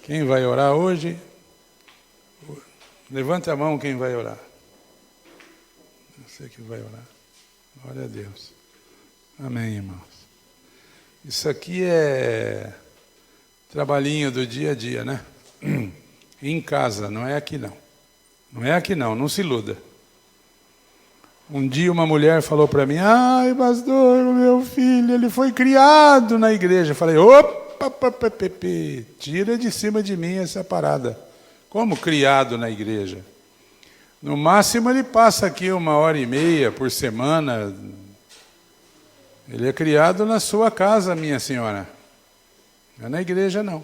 Quem vai orar hoje? Levante a mão quem vai orar. Você que vai orar. Glória a Deus. Amém, irmãos. Isso aqui é trabalhinho do dia a dia, né? Em casa, não é aqui não. Não é aqui não se iluda. Um dia uma mulher falou para mim: ai, pastor, o meu filho, ele foi criado na igreja. Eu falei: opa, tira de cima de mim essa parada. Como criado na igreja? No máximo ele passa aqui 1h30 por semana. Ele é criado na sua casa, minha senhora. Não é na igreja, não.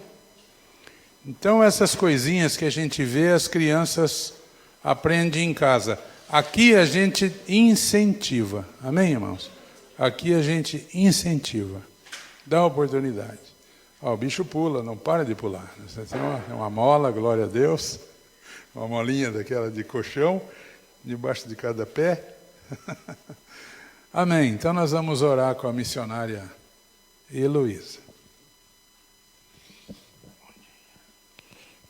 Então, essas coisinhas que a gente vê, as crianças aprendem em casa. Aqui a gente incentiva. Amém, irmãos? Aqui a gente incentiva. Dá oportunidade. Ó, o bicho pula, não para de pular. Você tem uma mola, glória a Deus. Uma molinha daquela de colchão, debaixo de cada pé. Amém. Então nós vamos orar com a missionária Heloísa.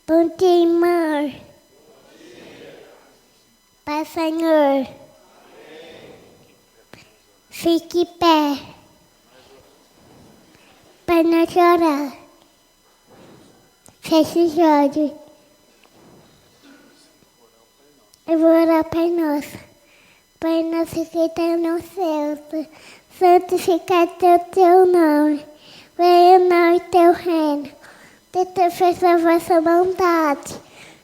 Bom dia, irmão. Pai, Senhor. Fique em pé. Para não chorar. Feche os olhos. Eu vou orar, Pai Nosso. Pai Nosso que está no céu, santificado é o teu nome. Venha nós teu reino. Tenta fazer a vossa vontade,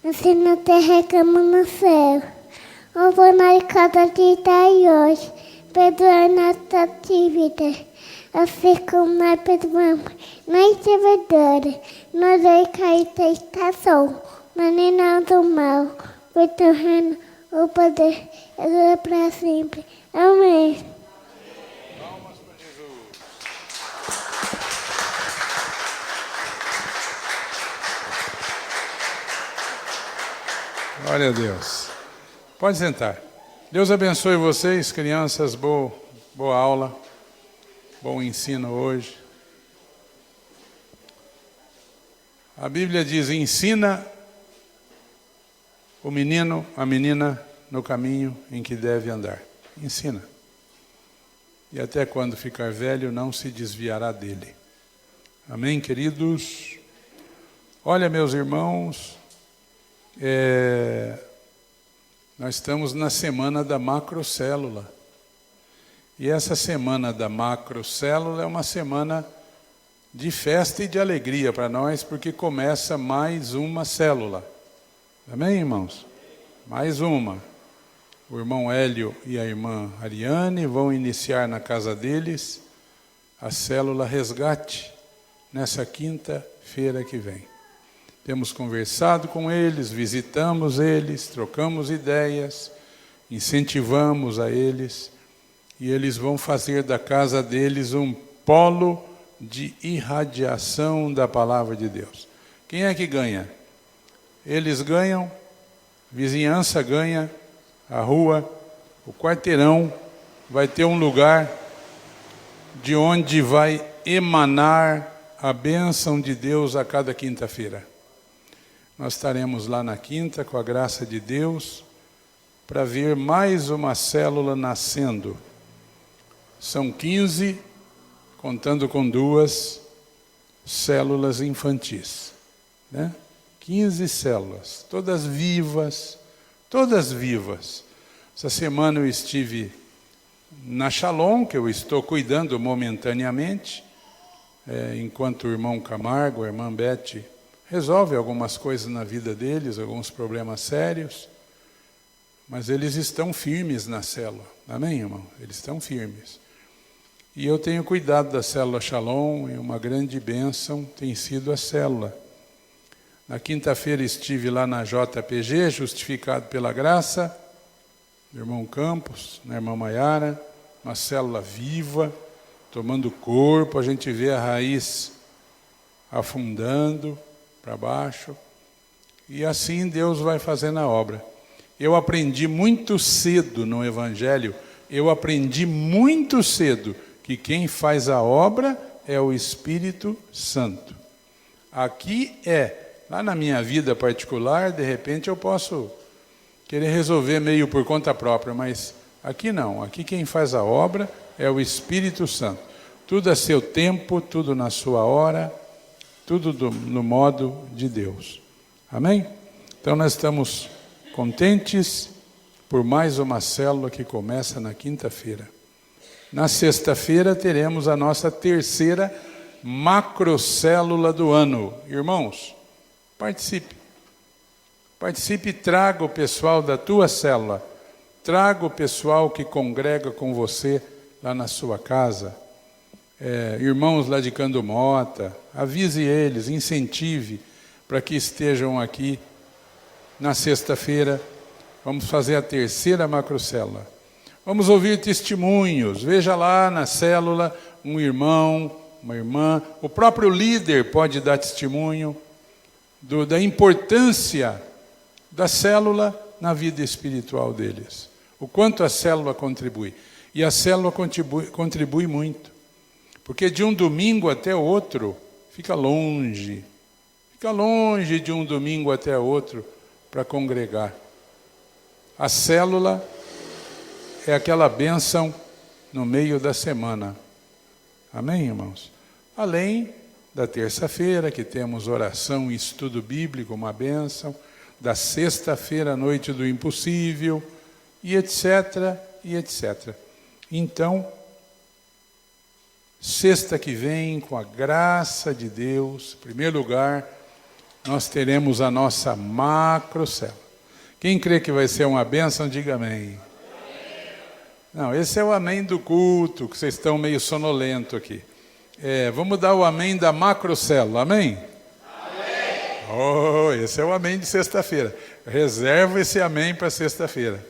assim na terra como no céu. O pão nosso cada dia dai hoje. Perdoa nossa dívida, assim como nós perdoamos nos devedores. Não deixe cair da estação, mas nem não do mal. O teu reino, o poder, é para sempre. Amém. Palmas para Jesus. Glória a Deus. Pode sentar. Deus abençoe vocês, crianças. Boa aula. Bom ensino hoje. A Bíblia diz: ensina o menino, a menina, no caminho em que deve andar. Ensina. E até quando ficar velho, não se desviará dele. Amém, queridos? Olha, meus irmãos, nós estamos na semana da macrocélula. E essa semana da macrocélula é uma semana de festa e de alegria para nós, porque começa mais uma célula. Amém, irmãos? Mais uma. O irmão Hélio e a irmã Ariane vão iniciar na casa deles a célula Resgate nessa quinta-feira que vem. Temos conversado com eles, visitamos eles, trocamos ideias, incentivamos a eles, e eles vão fazer da casa deles um polo de irradiação da palavra de Deus. Quem é que ganha? Eles ganham, vizinhança ganha, a rua, o quarteirão vai ter um lugar de onde vai emanar a bênção de Deus a cada quinta-feira. Nós estaremos lá na quinta, com a graça de Deus, para ver mais uma célula nascendo. São 15, contando com 2 células infantis, né? 15 células, todas vivas, todas vivas. Essa semana eu estive na Shalom, que eu estou cuidando momentaneamente, enquanto o irmão Camargo, a irmã Beth, resolve algumas coisas na vida deles, alguns problemas sérios, mas eles estão firmes na célula. Amém, irmão? Eles estão firmes. E eu tenho cuidado da célula Shalom, e uma grande bênção tem sido a célula. Na quinta-feira estive lá na JPG, justificado pela graça, do irmão Campos, na irmã Maiara, uma célula viva, tomando corpo, a gente vê a raiz afundando para baixo, e assim Deus vai fazendo a obra. Eu aprendi muito cedo no Evangelho, que quem faz a obra é o Espírito Santo. Aqui é Lá na minha vida particular, de repente eu posso querer resolver meio por conta própria, mas aqui não. Aqui quem faz a obra é o Espírito Santo. Tudo a seu tempo, tudo na sua hora, tudo no modo de Deus. Amém? Então nós estamos contentes por mais uma célula que começa na quinta-feira. Na sexta-feira teremos a nossa terceira macrocélula do ano. Irmãos, participe. Participe e traga o pessoal da tua célula. Traga o pessoal que congrega com você lá na sua casa. Irmãos lá de Candumota, avise eles, incentive para que estejam aqui na sexta-feira. Vamos fazer a terceira macrocélula. Vamos ouvir testemunhos. Veja lá na célula um irmão, uma irmã. O próprio líder pode dar testemunho da importância da célula na vida espiritual deles. O quanto a célula contribui. E a célula contribui muito. Porque de um domingo até outro, fica longe. Fica longe de um domingo até outro para congregar. A célula é aquela bênção no meio da semana. Amém, irmãos? Além da terça-feira, que temos oração e estudo bíblico, uma bênção. Da sexta-feira, noite do impossível, e etc, e etc. Então, sexta que vem, com a graça de Deus, em primeiro lugar, nós teremos a nossa macrocélula. Quem crê que vai ser uma bênção, diga amém. Não, esse é o amém do culto, que vocês estão meio sonolento aqui. Vamos dar o amém da macrocélula, amém? Amém! Oh, esse é o amém de sexta-feira. Reserva esse amém para sexta-feira.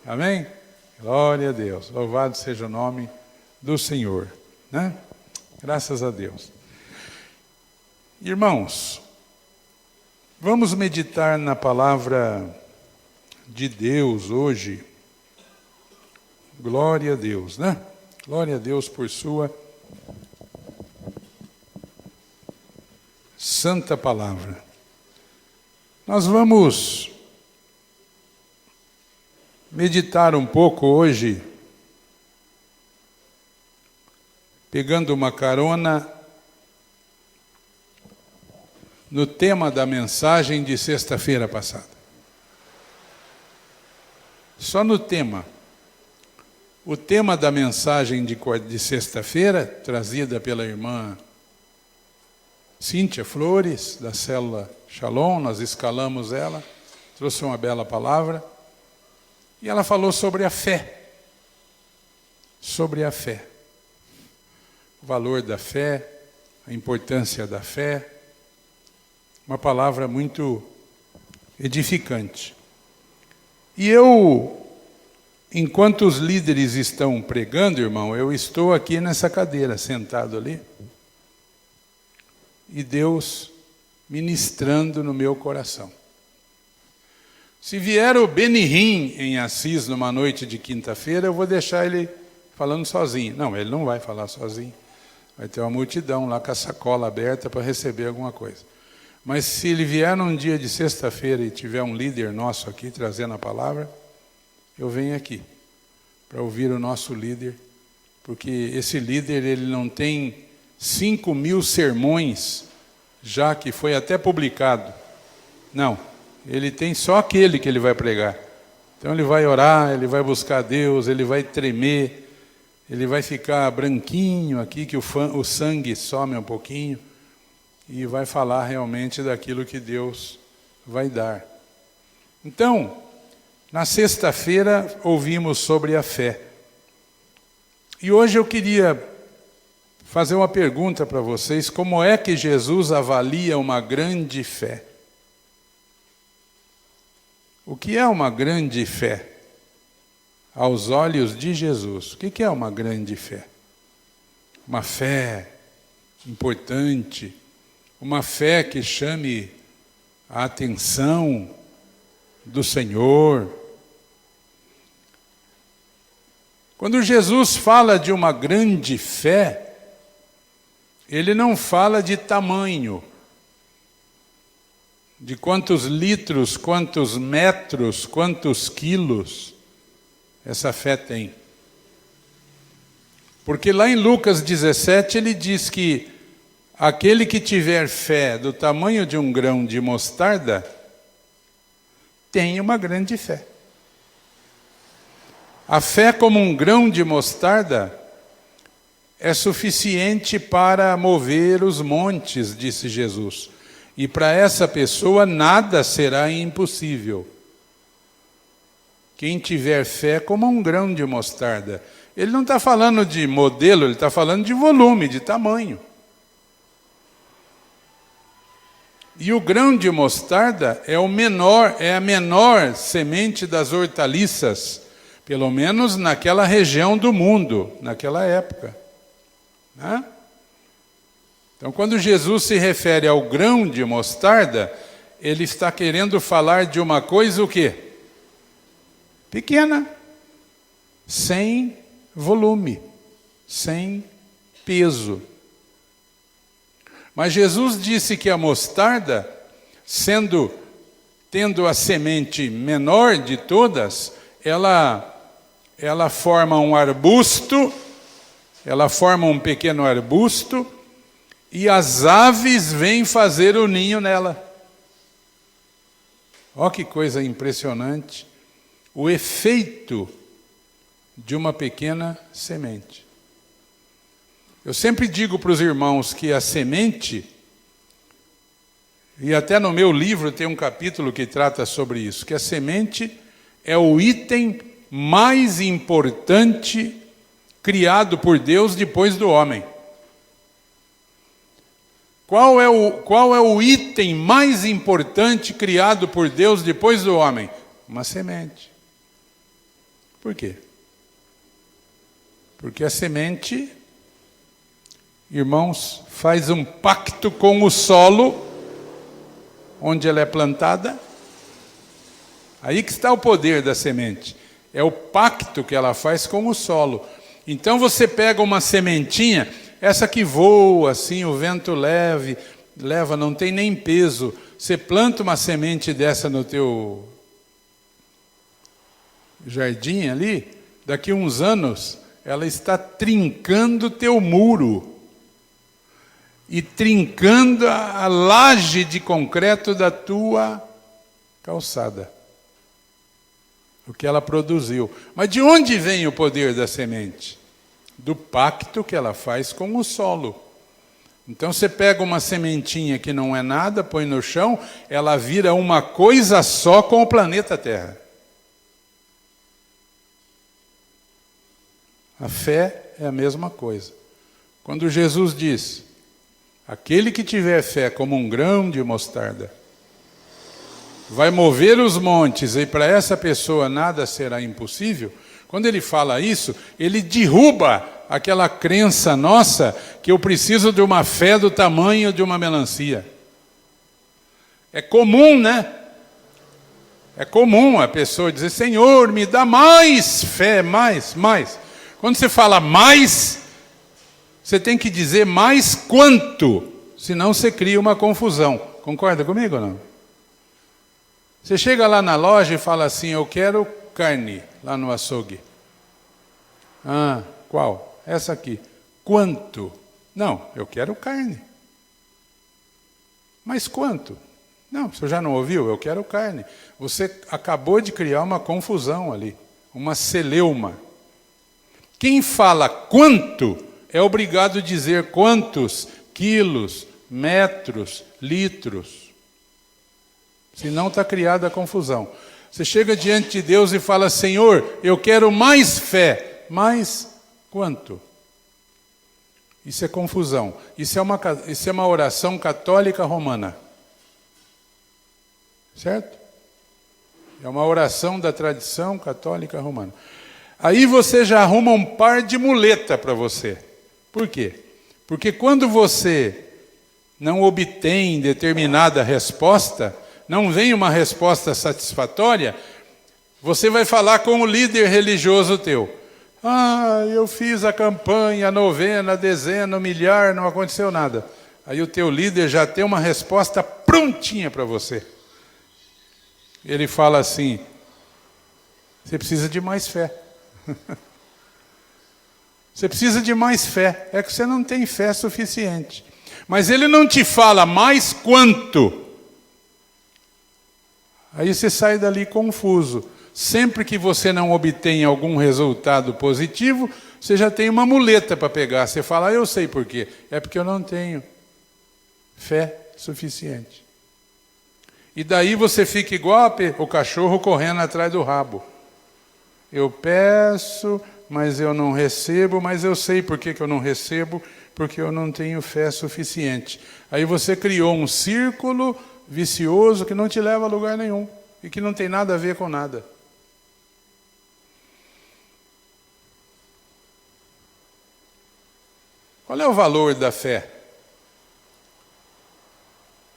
Amém? Glória a Deus. Louvado seja o nome do Senhor. Né? Graças a Deus. Irmãos, vamos meditar na palavra de Deus hoje. Glória a Deus, né? Glória a Deus por sua santa palavra. Nós vamos meditar um pouco hoje, pegando uma carona no tema da mensagem de sexta-feira passada. Só no tema. O tema da mensagem de sexta-feira, trazida pela irmã Cíntia Flores, da célula Shalom, nós escalamos ela, trouxe uma bela palavra, e ela falou sobre a fé. Sobre a fé. O valor da fé, a importância da fé, uma palavra muito edificante. E eu, enquanto os líderes estão pregando, irmão, eu estou aqui nessa cadeira, sentado ali, e Deus ministrando no meu coração. Se vier o Benihim em Assis numa noite de quinta-feira, eu vou deixar ele falando sozinho. Não, ele não vai falar sozinho. Vai ter uma multidão lá com a sacola aberta para receber alguma coisa. Mas se ele vier num dia de sexta-feira e tiver um líder nosso aqui trazendo a palavra, eu venho aqui para ouvir o nosso líder, porque esse líder ele não tem 5.000 sermões, já que foi até publicado. Não, ele tem só aquele que ele vai pregar. Então ele vai orar, ele vai buscar Deus, ele vai tremer, ele vai ficar branquinho aqui, que o sangue some um pouquinho, e vai falar realmente daquilo que Deus vai dar. Então, na sexta-feira ouvimos sobre a fé. E hoje eu queria fazer uma pergunta para vocês: como é que Jesus avalia uma grande fé? O que é uma grande fé? Aos olhos de Jesus, o que é uma grande fé? Uma fé importante, uma fé que chame a atenção do Senhor. Quando Jesus fala de uma grande fé, ele não fala de tamanho. de quantos litros, quantos metros, quantos quilos essa fé tem. Porque lá em Lucas 17 ele diz que aquele que tiver fé do tamanho de um grão de mostarda tem uma grande fé. A fé como um grão de mostarda é suficiente para mover os montes, disse Jesus. E para essa pessoa nada será impossível. Quem tiver fé como um grão de mostarda. Ele não está falando de modelo, ele está falando de volume, de tamanho. E o grão de mostarda é a menor semente das hortaliças, pelo menos naquela região do mundo, naquela época. Né? Então, quando Jesus se refere ao grão de mostarda, ele está querendo falar de uma coisa o quê? Pequena, sem volume, sem peso. Mas Jesus disse que a mostarda, tendo a semente menor de todas, ela forma um arbusto, ela forma um pequeno arbusto, e as aves vêm fazer o ninho nela. Olha que coisa impressionante. O efeito de uma pequena semente. Eu sempre digo para os irmãos que a semente, e até no meu livro tem um capítulo que trata sobre isso, que a semente é o item mais importante criado por Deus depois do homem. Qual é o item mais importante criado por Deus depois do homem? Uma semente. Por quê? Porque a semente, irmãos, faz um pacto com o solo onde ela é plantada. Aí que está o poder da semente. É o pacto que ela faz com o solo. Então você pega uma sementinha, essa que voa assim, o vento leva, não tem nem peso. Você planta uma semente dessa no teu jardim ali, daqui a uns anos, ela está trincando o teu muro e trincando a laje de concreto da tua calçada. O que ela produziu. Mas de onde vem o poder da semente? Do pacto que ela faz com o solo. Então você pega uma sementinha que não é nada, põe no chão, ela vira uma coisa só com o planeta Terra. A fé é a mesma coisa. Quando Jesus diz, aquele que tiver fé como um grão de mostarda, vai mover os montes e para essa pessoa nada será impossível. Quando ele fala isso, ele derruba aquela crença nossa que eu preciso de uma fé do tamanho de uma melancia. É comum, né? É comum a pessoa dizer, Senhor, me dá mais fé, mais. Quando você fala mais, você tem que dizer mais quanto, senão você cria uma confusão. Concorda comigo ou não? Você chega lá na loja e fala assim, eu quero carne, lá no açougue. Ah, qual? Essa aqui. Quanto? Não, eu quero carne. Mas quanto? Não, você já não ouviu? Eu quero carne. Você acabou de criar uma confusão ali, uma celeuma. Quem fala quanto é obrigado a dizer quantos quilos, metros, litros. Senão está criada a confusão. Você chega diante de Deus e fala, Senhor, eu quero mais fé. Mais quanto? Isso é confusão. Isso é uma oração católica romana. Certo? É uma oração da tradição católica romana. Aí você já arruma um par de muleta para você. Por quê? Porque quando você não obtém determinada resposta, não vem uma resposta satisfatória, você vai falar com o líder religioso teu. Ah, eu fiz a campanha, a novena, a dezena, o milhar, não aconteceu nada. Aí o teu líder já tem uma resposta prontinha para você. Ele fala assim: você precisa de mais fé. Você precisa de mais fé. É que você não tem fé suficiente. Mas ele não te fala mais quanto. Aí você sai dali confuso. Sempre que você não obtém algum resultado positivo, você já tem uma muleta para pegar. Você fala: eu sei por quê. É porque eu não tenho fé suficiente. E daí você fica igual o cachorro correndo atrás do rabo. Eu peço, mas eu não recebo, mas eu sei por que eu não recebo, porque eu não tenho fé suficiente. Aí você criou um círculo vicioso que não te leva a lugar nenhum e que não tem nada a ver com nada. Qual é o valor da fé?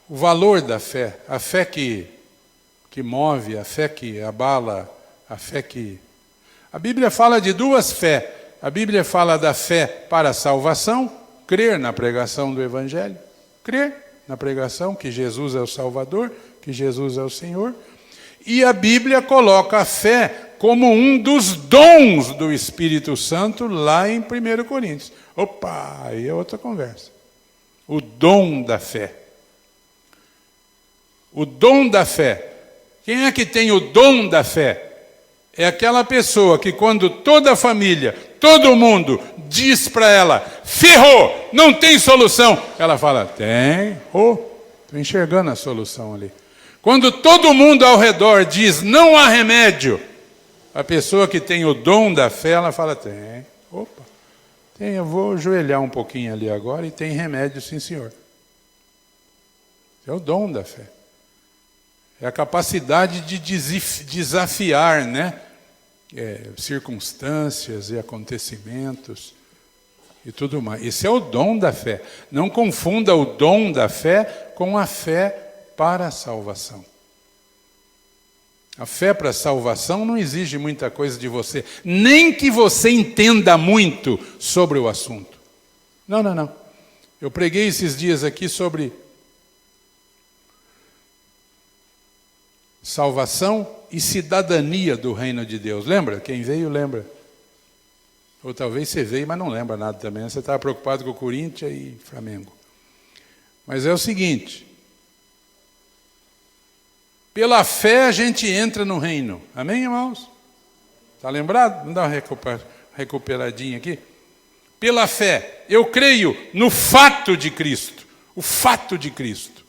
O valor da fé, a fé que move, a fé que abala, a fé que... A Bíblia fala de duas fés. A Bíblia fala da fé para a salvação, crer na pregação do Evangelho, crer na pregação que Jesus é o Salvador, que Jesus é o Senhor. E a Bíblia coloca a fé como um dos dons do Espírito Santo lá em 1 Coríntios. Opa, aí é outra conversa. O dom da fé. O dom da fé. Quem é que tem o dom da fé? É aquela pessoa que quando toda a família, todo mundo diz para ela: ferrou, não tem solução. Ela fala: tem, estou enxergando a solução ali. Quando todo mundo ao redor diz: não há remédio, a pessoa que tem o dom da fé, ela fala: tem, tem, eu vou ajoelhar um pouquinho ali agora e tem remédio, sim senhor. É o dom da fé. É a capacidade de desafiar, né? Circunstâncias e acontecimentos e tudo mais. Esse é o dom da fé. Não confunda o dom da fé com a fé para a salvação. A fé para a salvação não exige muita coisa de você, nem que você entenda muito sobre o assunto. Não. Eu preguei esses dias aqui sobre salvação e cidadania do reino de Deus. Lembra? Quem veio, lembra. Ou talvez você veio, mas não lembra nada também. Você estava preocupado com o Corinthians e Flamengo. Mas é o seguinte: pela fé a gente entra no reino. Amém, irmãos? Está lembrado? Vamos dar uma recuperadinha aqui. Pela fé, eu creio no fato de Cristo. O fato de Cristo.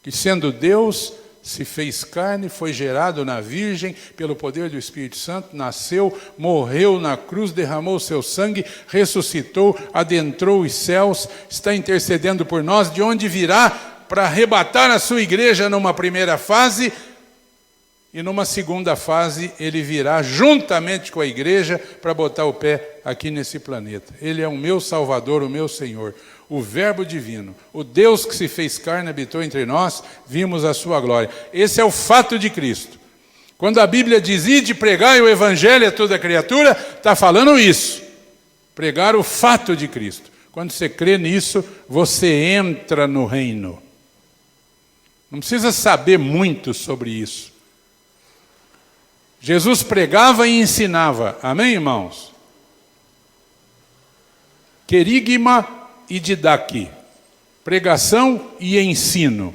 Que sendo Deus, se fez carne, foi gerado na Virgem, pelo poder do Espírito Santo, nasceu, morreu na cruz, derramou seu sangue, ressuscitou, adentrou os céus, está intercedendo por nós, de onde virá para arrebatar a sua igreja numa primeira fase, e numa segunda fase ele virá juntamente com a igreja para botar o pé aqui nesse planeta. Ele é o meu Salvador, o meu Senhor, o Verbo divino, o Deus que se fez carne, habitou entre nós, vimos a sua glória. Esse é o fato de Cristo. Quando a Bíblia diz: ide pregai o Evangelho a toda criatura, está falando isso. Pregar o fato de Cristo. Quando você crê nisso, você entra no reino. Não precisa saber muito sobre isso. Jesus pregava e ensinava. Amém, irmãos? Querigma e didaqui. Pregação e ensino.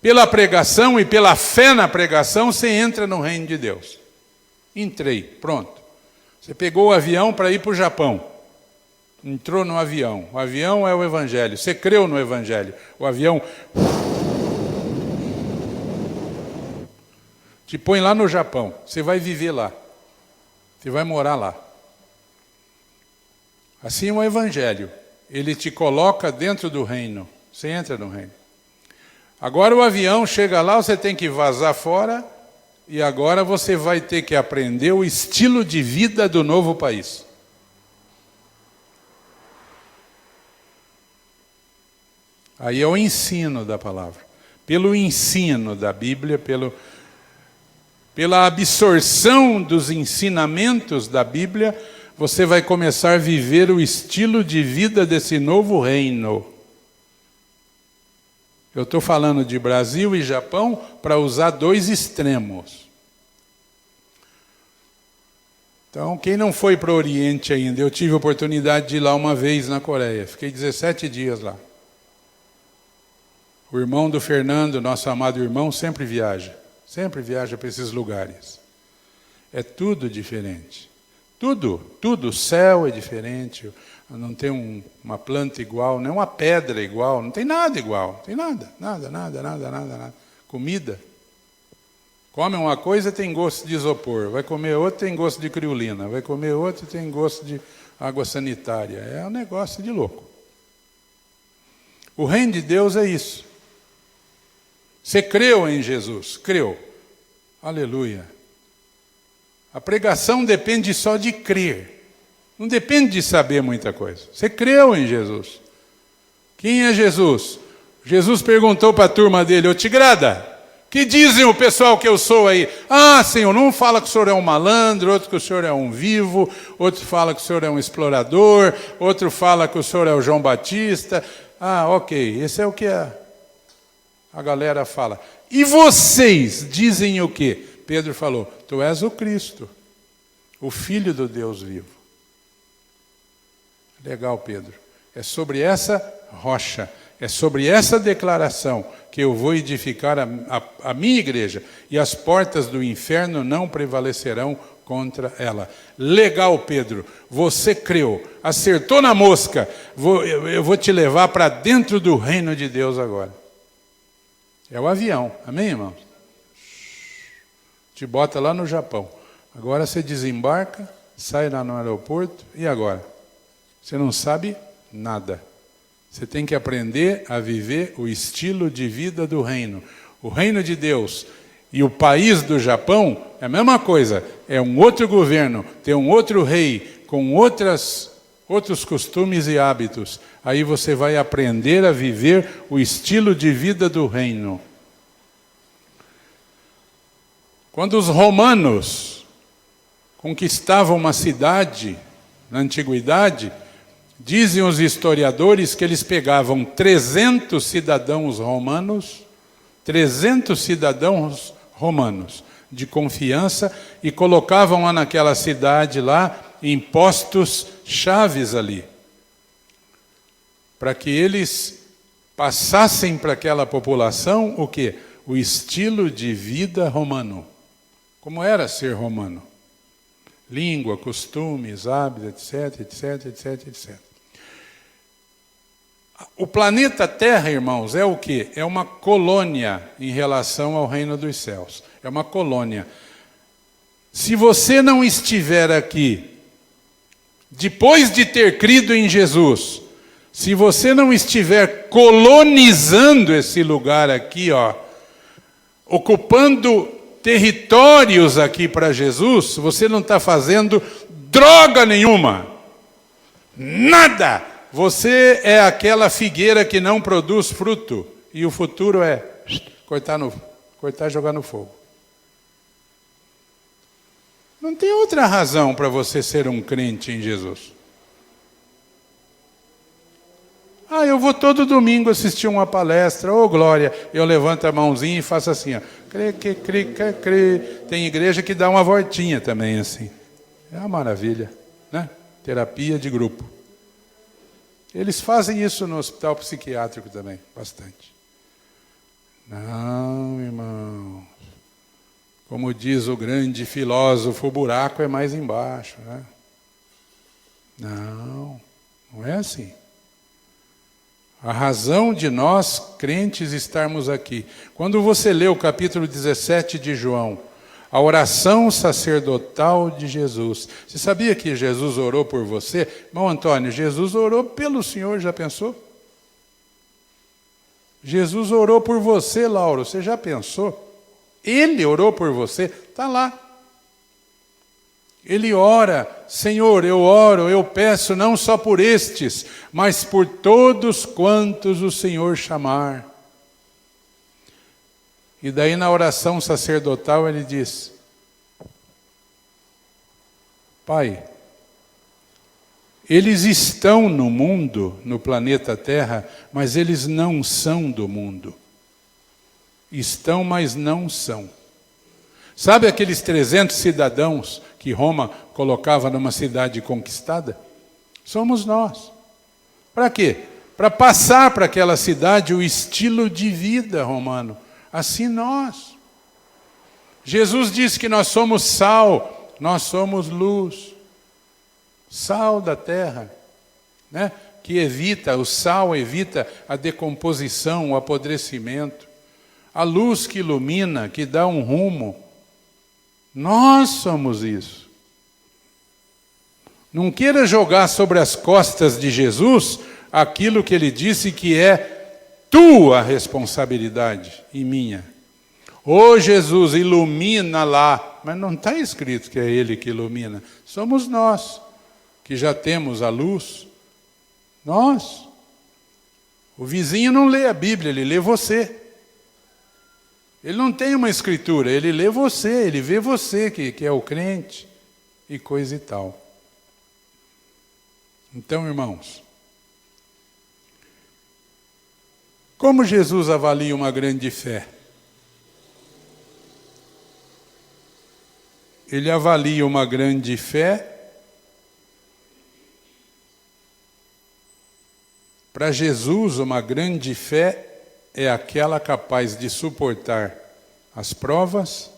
Pela pregação e pela fé na pregação, você entra no reino de Deus. Entrei, pronto. Você pegou o avião para ir para o Japão. Entrou no avião. O avião é o Evangelho. Você creu no Evangelho. O avião te põe lá no Japão. Você vai viver lá. Você vai morar lá. Assim é o Evangelho. Ele te coloca dentro do reino. Você entra no reino. Agora o avião chega lá, você tem que vazar fora. E agora você vai ter que aprender o estilo de vida do novo país. Aí é o ensino da palavra. Pelo ensino da Bíblia, pela absorção dos ensinamentos da Bíblia, você vai começar a viver o estilo de vida desse novo reino. Eu estou falando de Brasil e Japão para usar dois extremos. Então, quem não foi para o Oriente ainda, eu tive a oportunidade de ir lá uma vez na Coreia. Fiquei 17 dias lá. O irmão do Fernando, nosso amado irmão, sempre viaja para esses lugares. É tudo diferente. Tudo. O céu é diferente. Não tem uma planta igual, nem uma pedra igual, não tem nada igual. Não tem nada. Comida. Come uma coisa, tem gosto de isopor. Vai comer outra, tem gosto de criolina. Vai comer outra, tem gosto de água sanitária. É um negócio de louco. O reino de Deus é isso. Você creu em Jesus? Creu. Aleluia. A pregação depende só de crer. Não depende de saber muita coisa. Você creu em Jesus. Quem é Jesus? Jesus perguntou para a turma dele: ô Tigrada, que dizem o pessoal que eu sou aí? Ah, Senhor, um fala que o Senhor é um malandro, outro que o Senhor é um vivo, outro fala que o Senhor é um explorador, outro fala que o Senhor é o João Batista. Ah, ok, esse é o que a galera fala. E vocês dizem o quê? Pedro falou: tu és o Cristo, o Filho do Deus vivo. Legal, Pedro. É sobre essa rocha, é sobre essa declaração que eu vou edificar a minha igreja, e as portas do inferno não prevalecerão contra ela. Legal, Pedro. Você creu, acertou na mosca. Eu vou te levar para dentro do reino de Deus agora. É o avião, amém, irmãos? Te bota lá no Japão. Agora você desembarca, sai lá no aeroporto, e agora? Você não sabe nada. Você tem que aprender a viver o estilo de vida do reino. O reino de Deus e o país do Japão é a mesma coisa. É um outro governo, tem um outro rei, com outros costumes e hábitos. Aí você vai aprender a viver o estilo de vida do reino. Quando os romanos conquistavam uma cidade na antiguidade, dizem os historiadores que eles pegavam 300 cidadãos romanos de confiança e colocavam lá naquela cidade lá em postos chaves ali, para que eles passassem para aquela população o quê? O estilo de vida romano. Como era ser romano? Língua, costumes, hábitos, etc. O planeta Terra, irmãos, é o quê? É uma colônia em relação ao reino dos céus. É uma colônia. Se você não estiver aqui, depois de ter crido em Jesus, se você não estiver colonizando esse lugar aqui, ó, ocupando territórios aqui para Jesus, você não está fazendo droga nenhuma. Nada. Você é aquela figueira que não produz fruto. E o futuro é cortar e jogar no fogo. Não tem outra razão para você ser um crente em Jesus. Ah, eu vou todo domingo assistir uma palestra. Ô, glória. Eu levanto a mãozinha e faço assim, ó. Crê. Tem igreja que dá uma voltinha também assim. É uma maravilha, né? Terapia de grupo. Eles fazem isso no hospital psiquiátrico também, bastante. Não, irmão. Como diz o grande filósofo, o buraco é mais embaixo, né? Não é assim. A razão de nós, crentes, estarmos aqui. Quando você lê o capítulo 17 de João, a oração sacerdotal de Jesus. Você sabia que Jesus orou por você? Irmão Antônio, Jesus orou pelo senhor, já pensou? Jesus orou por você, Lauro, você já pensou? Ele orou por você, está lá. Ele ora: Senhor, eu oro, eu peço não só por estes, mas por todos quantos o Senhor chamar. E daí na oração sacerdotal ele diz: Pai, eles estão no mundo, no planeta Terra, mas eles não são do mundo. Estão, mas não são. Sabe aqueles 300 cidadãos que Roma colocava numa cidade conquistada? Somos nós. Para quê? Para passar para aquela cidade o estilo de vida romano. Assim nós. Jesus disse que nós somos sal, nós somos luz. Sal da terra, né? Que o sal evita a decomposição, o apodrecimento. A luz que ilumina, que dá um rumo. Nós somos isso. Não queira jogar sobre as costas de Jesus aquilo que ele disse que é tua responsabilidade e minha. Ô Jesus, ilumina lá. Mas não está escrito que é ele que ilumina. Somos nós que já temos a luz. Nós. O vizinho não lê a Bíblia, ele lê você. Ele não tem uma escritura, ele lê você, ele vê você que é o crente e coisa e tal. Então, irmãos, como Jesus avalia uma grande fé? Ele avalia uma grande fé. Para Jesus, uma grande fé é aquela capaz de suportar as provas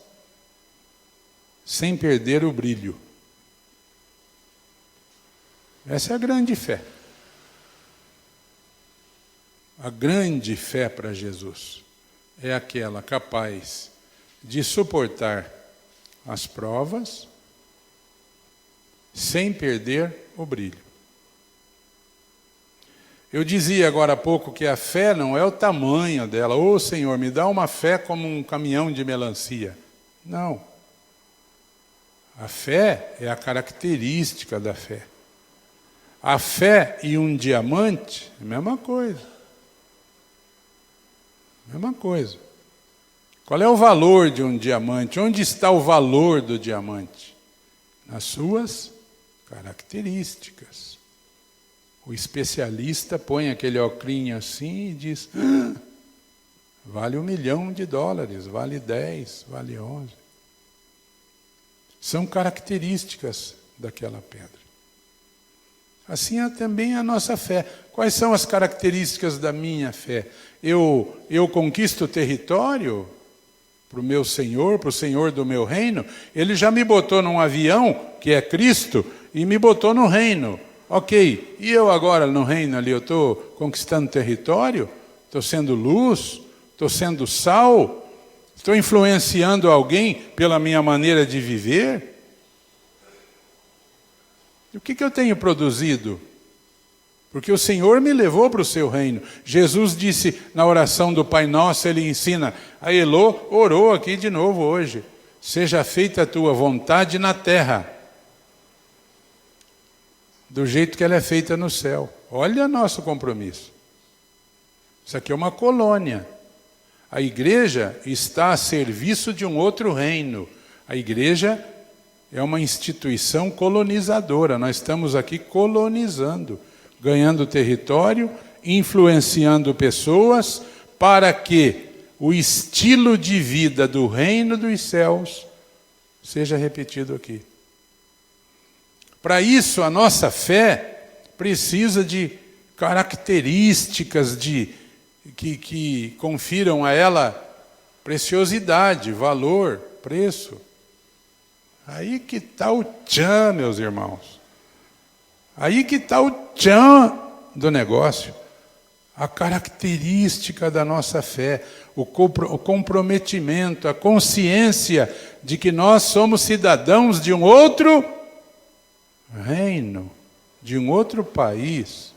sem perder o brilho. Essa é a grande fé. A grande fé para Jesus é aquela capaz de suportar as provas sem perder o brilho. Eu dizia agora há pouco que a fé não é o tamanho dela. Ô Senhor, me dá uma fé como um caminhão de melancia. Não. A fé é a característica da fé. A fé e um diamante é a mesma coisa. Mesma coisa. Qual é o valor de um diamante? Onde está o valor do diamante? Nas suas características. O especialista põe aquele óculos assim e diz, vale $1 milhão, vale 10, vale 11. São características daquela pedra. Assim é também a nossa fé. Quais são as características da minha fé? Eu conquisto o território para o meu Senhor, para o Senhor do meu reino. Ele já me botou num avião, que é Cristo, e me botou no reino. Ok, e eu agora no reino ali, eu estou conquistando território? Estou sendo luz? Estou sendo sal? Estou influenciando alguém pela minha maneira de viver? E o que eu tenho produzido? Porque o Senhor me levou para o seu reino. Jesus disse na oração do Pai Nosso, ele ensina. A Elô orou aqui de novo hoje. Seja feita a tua vontade na terra, do jeito que ela é feita no céu. Olha nosso compromisso. Isso aqui é uma colônia. A igreja está a serviço de um outro reino. A igreja é uma instituição colonizadora. Nós estamos aqui colonizando, ganhando território, influenciando pessoas, para que o estilo de vida do reino dos céus seja repetido aqui. Para isso, a nossa fé precisa de características que confiram a ela preciosidade, valor, preço. Aí que está o tchan, meus irmãos. Aí que está o tchan do negócio. A característica da nossa fé, o comprometimento, a consciência de que nós somos cidadãos de um outro reino, de um outro país.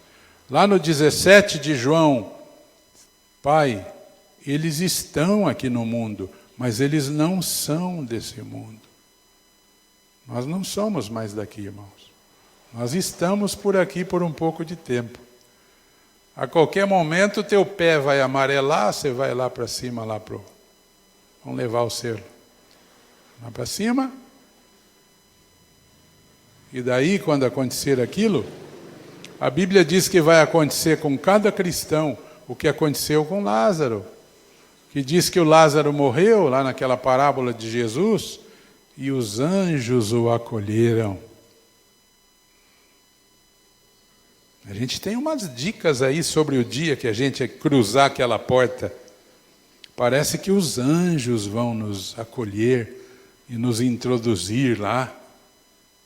Lá no 17 de João, Pai, eles estão aqui no mundo, mas eles não são desse mundo. Nós não somos mais daqui, irmãos. Nós estamos por aqui por um pouco de tempo. A qualquer momento o teu pé vai amarelar, você vai lá para cima, vamos levar o selo. Lá para cima. E daí, quando acontecer aquilo, a Bíblia diz que vai acontecer com cada cristão o que aconteceu com Lázaro, que diz que o Lázaro morreu, lá naquela parábola de Jesus, e os anjos o acolheram. A gente tem umas dicas aí sobre o dia que a gente cruzar aquela porta. Parece que os anjos vão nos acolher e nos introduzir lá,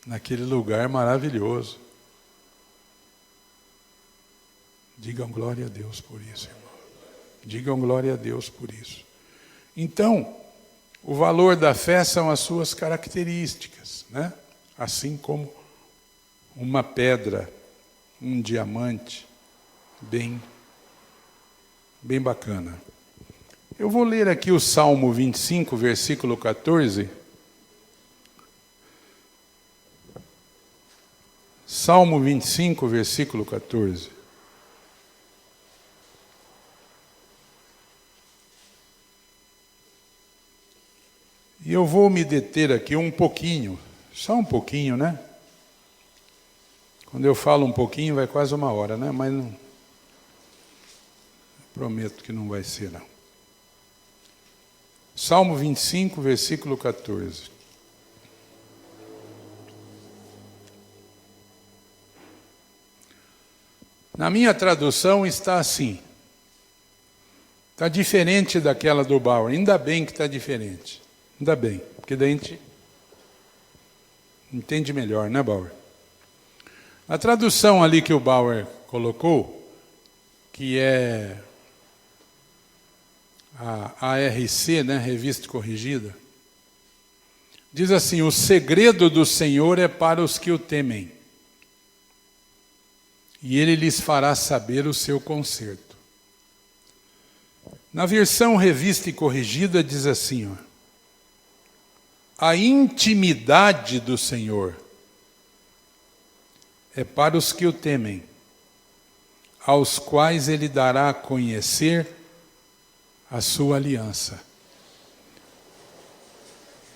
naquele lugar maravilhoso. Digam glória a Deus por isso, irmão. Digam glória a Deus por isso. Então, o valor da fé são as suas características, né? Assim como uma pedra, um diamante, bem bacana. Eu vou ler aqui o Salmo 25, versículo 14. Salmo 25, versículo 14. E eu vou me deter aqui um pouquinho, só um pouquinho, né? Quando eu falo um pouquinho, vai quase uma hora, né? Mas não, prometo que não vai ser, não. Salmo 25, versículo 14. Na minha tradução está assim. Está diferente daquela do Bauer. Ainda bem que está diferente. Ainda bem, porque daí a gente entende melhor, né, Bauer? A tradução ali que o Bauer colocou, que é a ARC, né, Revista Corrigida, diz assim: o segredo do Senhor é para os que o temem, e Ele lhes fará saber o seu conserto. Na versão Revista e Corrigida diz assim, ó: a intimidade do Senhor é para os que o temem, aos quais Ele dará a conhecer a sua aliança.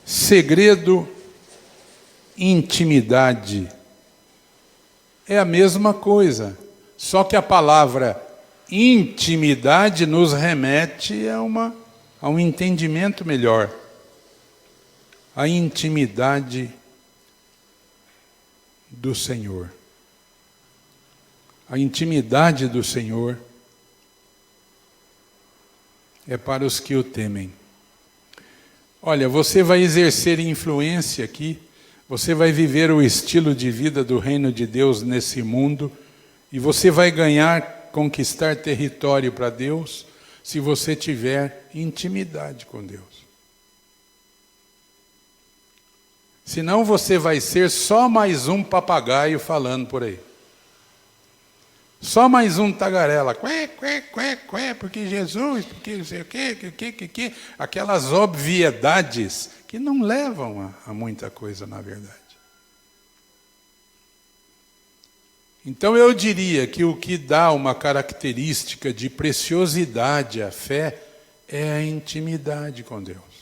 Segredo, intimidade, é a mesma coisa, só que a palavra intimidade nos remete a um entendimento melhor. A intimidade do Senhor. A intimidade do Senhor é para os que o temem. Olha, você vai exercer influência aqui, você vai viver o estilo de vida do reino de Deus nesse mundo, e você vai conquistar território para Deus, se você tiver intimidade com Deus. Senão você vai ser só mais um papagaio falando por aí. Só mais um tagarela. Quê, quê, quê, quê, porque Jesus, porque não sei o quê. Aquelas obviedades que não levam a muita coisa, na verdade. Então eu diria que o que dá uma característica de preciosidade à fé é a intimidade com Deus.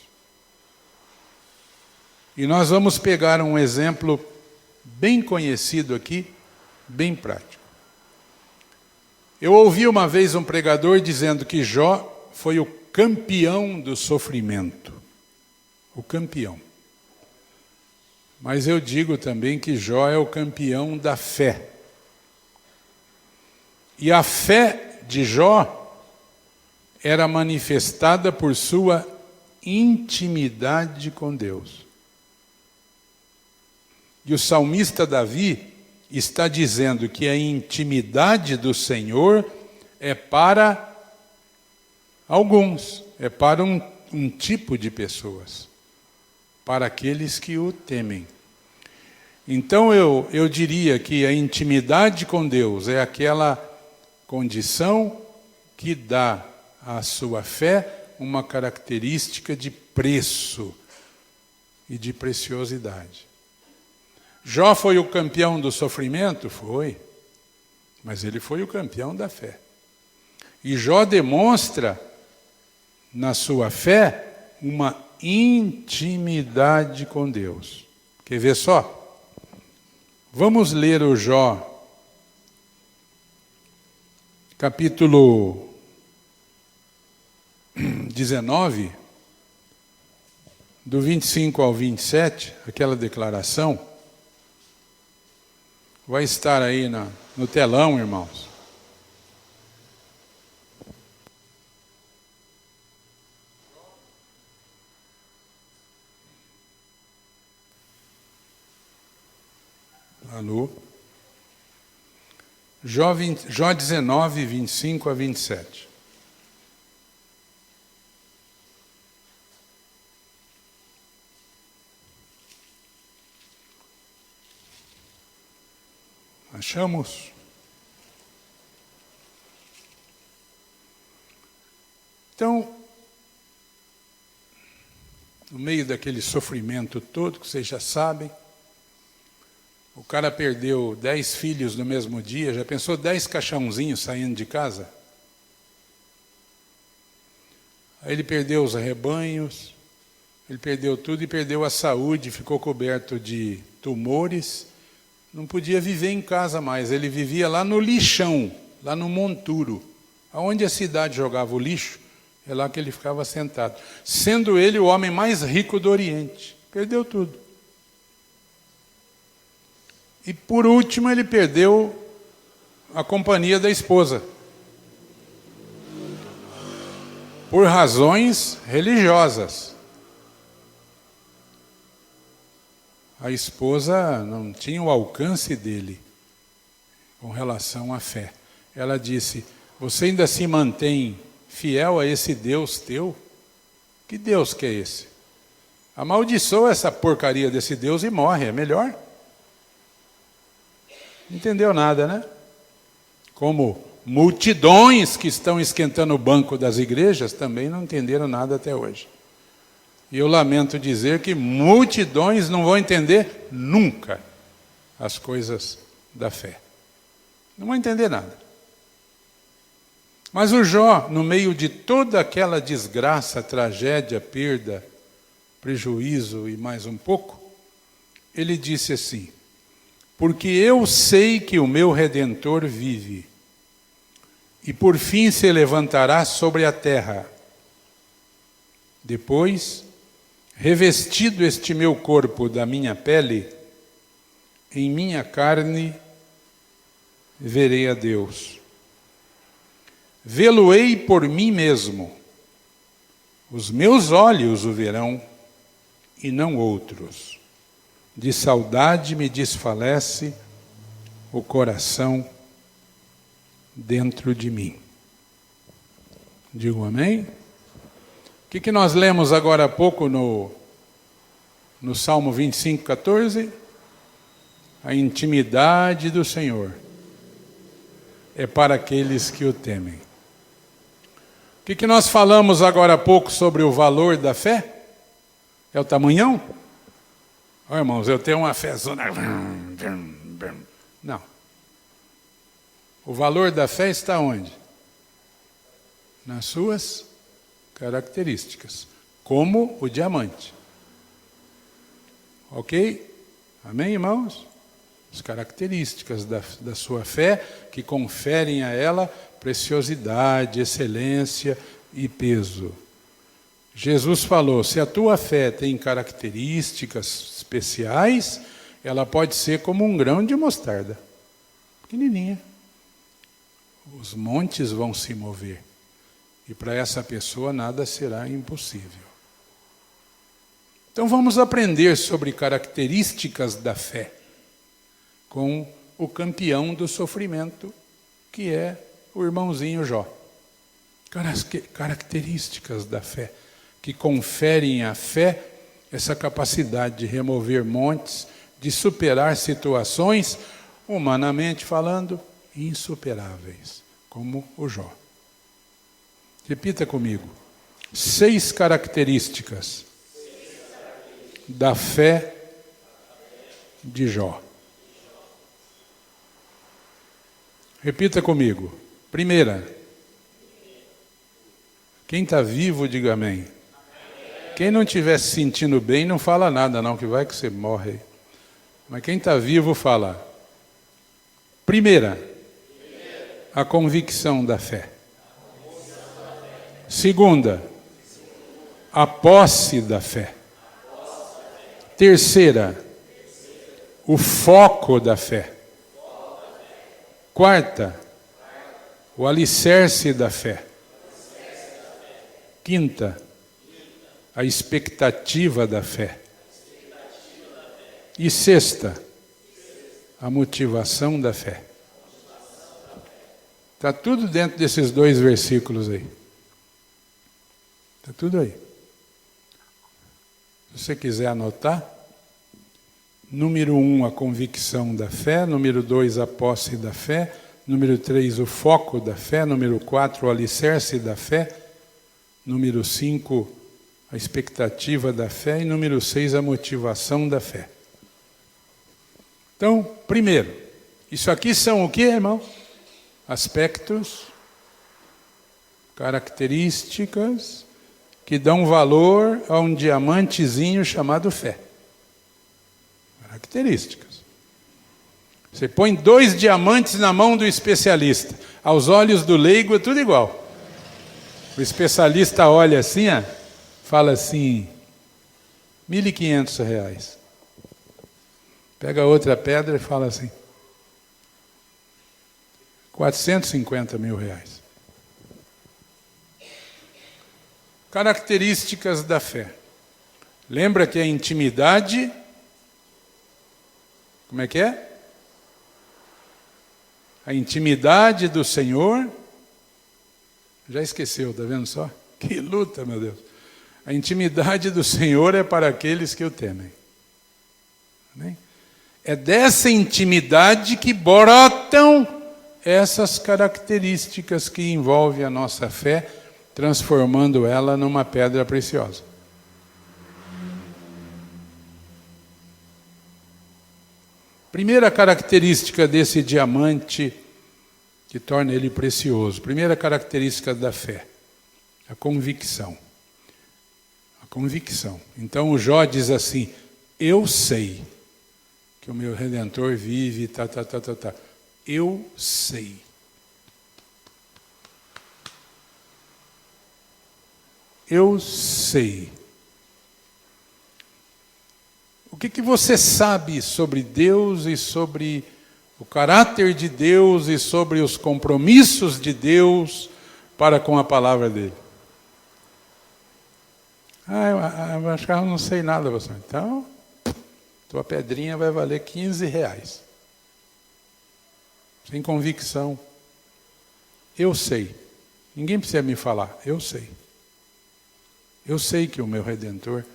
E nós vamos pegar um exemplo bem conhecido aqui, bem prático. Eu ouvi uma vez um pregador dizendo que Jó foi o campeão do sofrimento. O campeão. Mas eu digo também que Jó é o campeão da fé. E a fé de Jó era manifestada por sua intimidade com Deus. E o salmista Davi está dizendo que a intimidade do Senhor é para alguns, é para um tipo de pessoas, para aqueles que o temem. Então eu diria que a intimidade com Deus é aquela condição que dá à sua fé uma característica de preço e de preciosidade. Jó foi o campeão do sofrimento? Foi. Mas ele foi o campeão da fé. E Jó demonstra, na sua fé, uma intimidade com Deus. Quer ver só? Vamos ler o Jó, capítulo 19, do 25 ao 27, aquela declaração, vai estar aí no telão, irmãos. Alô? Jó 19, 25 a 27. Achamos? Então, no meio daquele sofrimento todo, que vocês já sabem, o cara perdeu 10 filhos no mesmo dia. Já pensou 10 caixãozinhos saindo de casa? Aí ele perdeu os rebanhos, ele perdeu tudo e perdeu a saúde, ficou coberto de tumores, não podia viver em casa mais, ele vivia lá no lixão, lá no monturo, aonde a cidade jogava o lixo, é lá que ele ficava sentado, sendo ele o homem mais rico do Oriente, perdeu tudo. E por último ele perdeu a companhia da esposa, por razões religiosas. A esposa não tinha o alcance dele com relação à fé. Ela disse: você ainda se mantém fiel a esse Deus teu? Que Deus que é esse? Amaldiçoa essa porcaria desse Deus e morre, é melhor. Não entendeu nada, né? Como multidões que estão esquentando o banco das igrejas também não entenderam nada até hoje. E eu lamento dizer que multidões não vão entender nunca as coisas da fé. Não vão entender nada. Mas o Jó, no meio de toda aquela desgraça, tragédia, perda, prejuízo e mais um pouco, ele disse assim: porque eu sei que o meu Redentor vive, e por fim se levantará sobre a terra. Depois, revestido este meu corpo da minha pele, em minha carne verei a Deus. Vê-lo-ei por mim mesmo, os meus olhos o verão, e não outros. De saudade me desfalece o coração dentro de mim. Digo amém? O que nós lemos agora há pouco no Salmo 25, 14? A intimidade do Senhor é para aqueles que o temem. O que nós falamos agora há pouco sobre o valor da fé? É o tamanhão? Oh, irmãos, eu tenho uma fé zona. Não. O valor da fé está onde? Nas suas características, como o diamante. Ok? Amém, irmãos? As características da sua fé que conferem a ela preciosidade, excelência e peso. Jesus falou: se a tua fé tem características especiais, ela pode ser como um grão de mostarda, pequenininha. Os montes vão se mover. E para essa pessoa nada será impossível. Então vamos aprender sobre características da fé com o campeão do sofrimento, que é o irmãozinho Jó. Características da fé que conferem à fé essa capacidade de remover montes, de superar situações, humanamente falando, insuperáveis, como o Jó. Repita comigo: 6 características da fé de Jó. Repita comigo. Primeira. Quem está vivo, diga amém. Quem não estiver se sentindo bem, não fala nada não, que vai que você morre. Mas quem está vivo, fala. Primeira, a convicção da fé. Segunda, a posse da fé. Terceira, o foco da fé. Quarta, o alicerce da fé. Quinta, a expectativa da fé. E sexta, a motivação da fé. Está tudo dentro desses 2 versículos aí. Está tudo aí. Se você quiser anotar, número 1, a convicção da fé. Número 2, a posse da fé. Número 3, o foco da fé. Número 4, o alicerce da fé. Número 5, a expectativa da fé. E número 6, a motivação da fé. Então, primeiro, isso aqui são o que, irmão? Aspectos, características que dão valor a um diamantezinho chamado fé. Características. Você põe 2 diamantes na mão do especialista. Aos olhos do leigo é tudo igual. O especialista olha assim, fala assim, R$1.500. Pega outra pedra e fala assim, R$450 mil. Características da fé. Lembra que a intimidade, como é que é? A intimidade do Senhor, já esqueceu, está vendo só? Que luta, meu Deus. A intimidade do Senhor é para aqueles que o temem. Amém? É dessa intimidade que brotam essas características que envolvem a nossa fé, transformando ela numa pedra preciosa. Primeira característica desse diamante que torna ele precioso. Primeira característica da fé, a convicção. A convicção. Então o Jó diz assim, eu sei que o meu Redentor vive, Eu sei. Eu sei. O que você sabe sobre Deus e sobre o caráter de Deus e sobre os compromissos de Deus para com a palavra dele? Eu acho que eu não sei nada, pastor. Então, tua pedrinha vai valer R$15. Sem convicção. Eu sei. Ninguém precisa me falar. Eu sei. Eu sei que o meu Redentor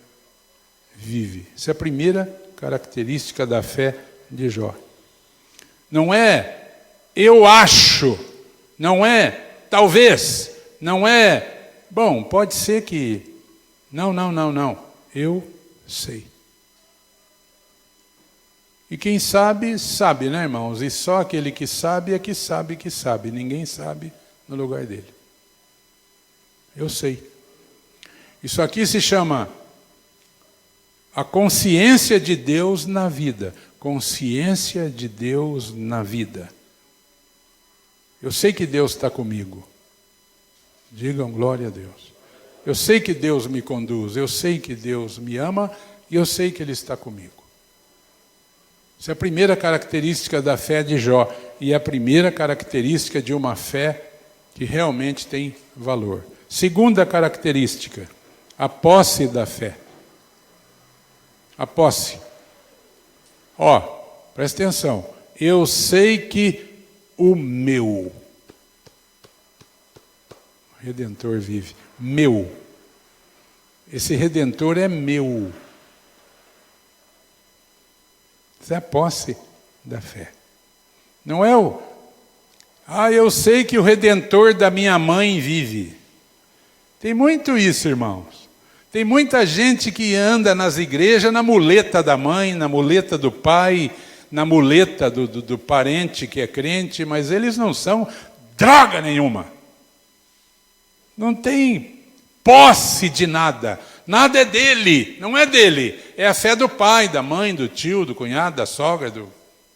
vive. Essa é a primeira característica da fé de Jó. Não é eu acho, não é talvez, não é bom, pode ser que... Não. Eu sei. E quem sabe, sabe, né, irmãos? E só aquele que sabe é que sabe. Ninguém sabe no lugar dele. Eu sei. Isso aqui se chama a consciência de Deus na vida. Consciência de Deus na vida. Eu sei que Deus está comigo. Digam glória a Deus. Eu sei que Deus me conduz. Eu sei que Deus me ama. E eu sei que Ele está comigo. Essa é a primeira característica da fé de Jó. E é a primeira característica de uma fé que realmente tem valor. Segunda característica, a posse da fé. A posse. Presta atenção. Eu sei que o meu Redentor vive. Meu. Esse Redentor é meu. Essa é a posse da fé. Não é o... eu sei que o Redentor da minha mãe vive. Tem muito isso, irmãos. Tem muita gente que anda nas igrejas na muleta da mãe, na muleta do pai, na muleta do parente que é crente, mas eles não são droga nenhuma. Não tem posse de nada. Nada é dele, não é dele. É a fé do pai, da mãe, do tio, do cunhado, da sogra, do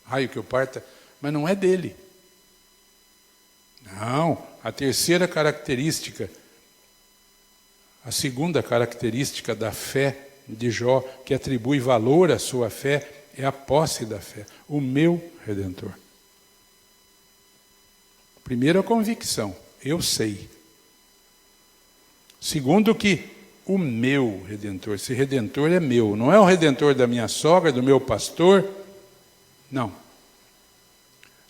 raio que o parta, mas não é dele. Não, a terceira característica A segunda característica da fé de Jó, que atribui valor à sua fé, é a posse da fé. O meu Redentor. Primeiro, a convicção. Eu sei. Segundo, que o meu Redentor. Esse Redentor é meu. Não é o Redentor da minha sogra, do meu pastor. Não.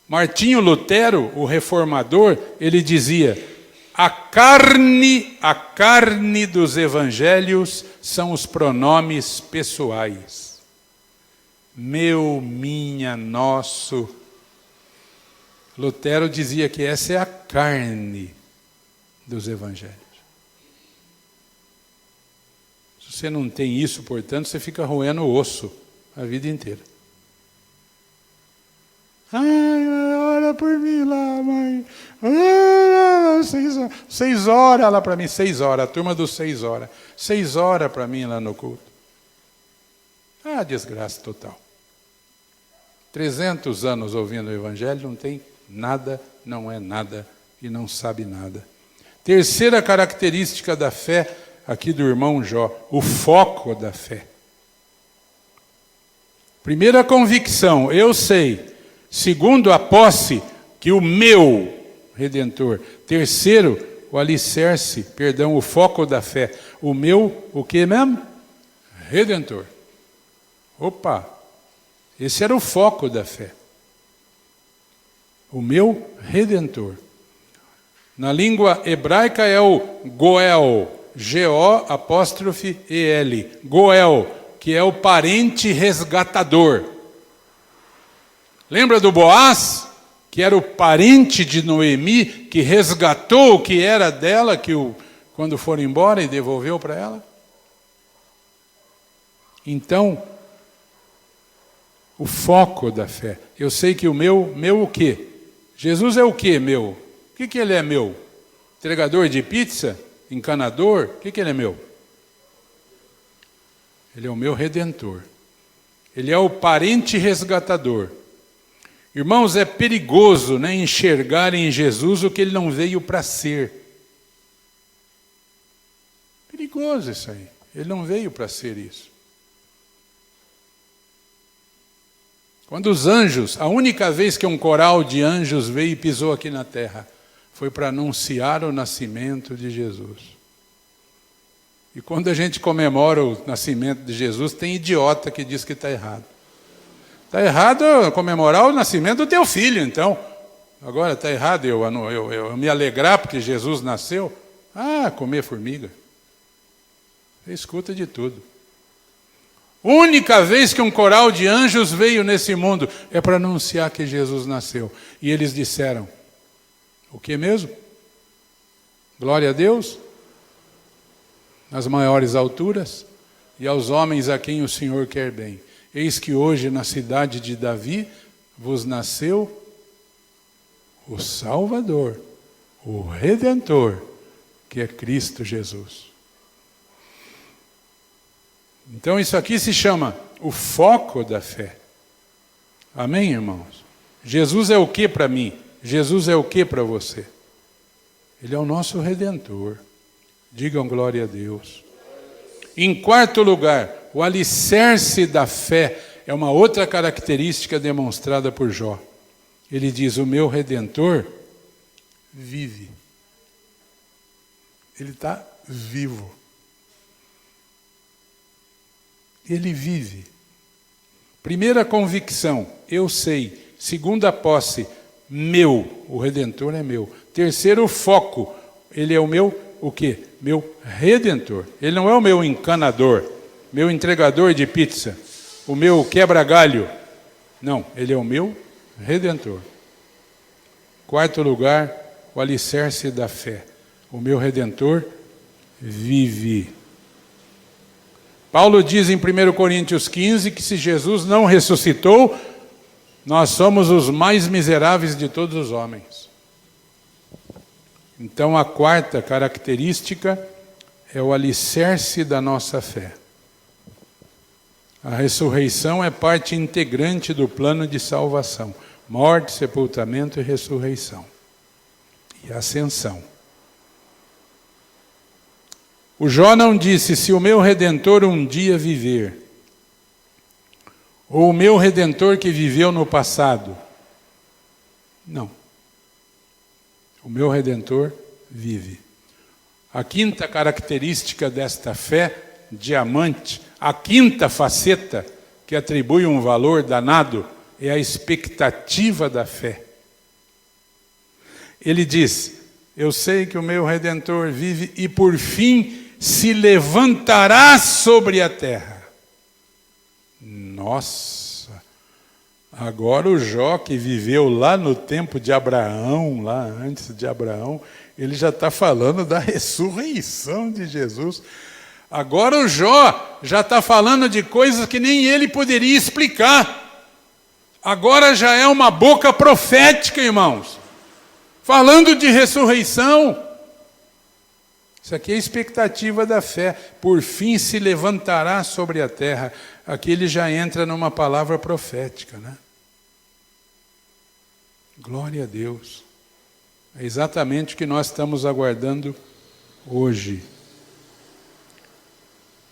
Martinho Lutero, o reformador, ele dizia: a carne dos evangelhos são os pronomes pessoais. Meu, minha, nosso. Lutero dizia que essa é a carne dos evangelhos. Se você não tem isso, portanto, você fica roendo o osso a vida inteira. Ai, ora por mim lá, mãe. 6 horas lá para mim, 6 horas, a turma dos 6 horas. 6 horas para mim lá no culto. Ah, desgraça total. 300 anos ouvindo o Evangelho, não tem nada, não é nada e não sabe nada. Terceira característica da fé, aqui do irmão Jó, o foco da fé. Primeira convicção, eu sei. Segundo, a posse, que o meu Redentor. Terceiro, o alicerce, o foco da fé. O meu, o que mesmo? Redentor. Opa, esse era o foco da fé. O meu Redentor. Na língua hebraica é o Goel, G-O'-E-L, Goel, que é o parente resgatador. Lembra do Boaz, que era o parente de Noemi, que resgatou o que era dela, quando foram embora, e devolveu para ela? Então, o foco da fé. Eu sei que o meu o quê? Jesus é o quê, meu? O que ele é meu? Entregador de pizza? Encanador? O que ele é meu? Ele é o meu Redentor. Ele é o parente resgatador. Irmãos, é perigoso, né, enxergar em Jesus o que ele não veio para ser. Perigoso isso aí. Ele não veio para ser isso. Quando os anjos, a única vez que um coral de anjos veio e pisou aqui na terra, foi para anunciar o nascimento de Jesus. E quando a gente comemora o nascimento de Jesus, tem idiota que diz que está errado. Está errado comemorar o nascimento do teu filho, então. Agora está errado eu me alegrar porque Jesus nasceu? Ah, comer formiga. Você escuta de tudo. Única vez que um coral de anjos veio nesse mundo é para anunciar que Jesus nasceu. E eles disseram, o que mesmo? Glória a Deus, nas maiores alturas, e aos homens a quem o Senhor quer bem. Eis que hoje na cidade de Davi vos nasceu o Salvador, o Redentor, que é Cristo Jesus. Então isso aqui se chama o foco da fé. Amém, irmãos? Jesus é o que para mim? Jesus é o que para você? Ele é o nosso Redentor. Digam glória a Deus. Em quarto lugar, o alicerce da fé é uma outra característica demonstrada por Jó. Ele diz, o meu Redentor vive. Ele está vivo. Ele vive. Primeira convicção, eu sei. Segunda posse, meu, o Redentor é meu. Terceiro foco, ele é o meu, o quê? Meu Redentor. Ele não é o meu encanador, meu entregador de pizza, o meu quebra-galho. Não, ele é o meu Redentor. Quarto lugar, o alicerce da fé. O meu Redentor vive. Paulo diz em 1 Coríntios 15 que se Jesus não ressuscitou, nós somos os mais miseráveis de todos os homens. Então a quarta característica é o alicerce da nossa fé. A ressurreição é parte integrante do plano de salvação. Morte, sepultamento e ressurreição. E ascensão. O Jó não disse, se o meu Redentor um dia viver, ou o meu Redentor que viveu no passado. Não. O meu Redentor vive. A quinta característica desta fé, diamante, a quinta faceta que atribui um valor danado, é a expectativa da fé. Ele diz, eu sei que o meu Redentor vive e por fim se levantará sobre a terra. Nossa! Agora o Jó, que viveu lá no tempo de Abraão, lá antes de Abraão, ele já está falando da ressurreição de Jesus. Agora o Jó já está falando de coisas que nem ele poderia explicar. Agora já é uma boca profética, irmãos. Falando de ressurreição. Isso aqui é a expectativa da fé. Por fim se levantará sobre a terra. Aqui ele já entra numa palavra profética, né? Glória a Deus. É exatamente o que nós estamos aguardando hoje.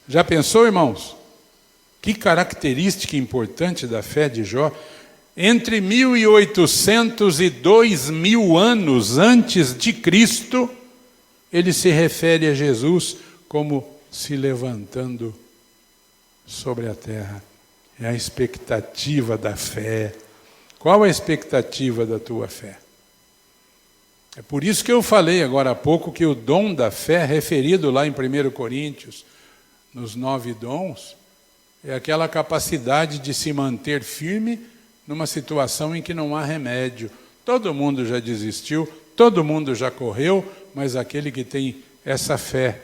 Já pensou, irmãos? Que característica importante da fé de Jó. Entre 1800 e 2000 anos antes de Cristo, ele se refere a Jesus como se levantando sobre a terra. É a expectativa da fé. Qual a expectativa da tua fé? É por isso que eu falei agora há pouco que o dom da fé, referido lá em 1 Coríntios, nos 9 dons, é aquela capacidade de se manter firme numa situação em que não há remédio. Todo mundo já desistiu, todo mundo já correu, mas aquele que tem essa fé,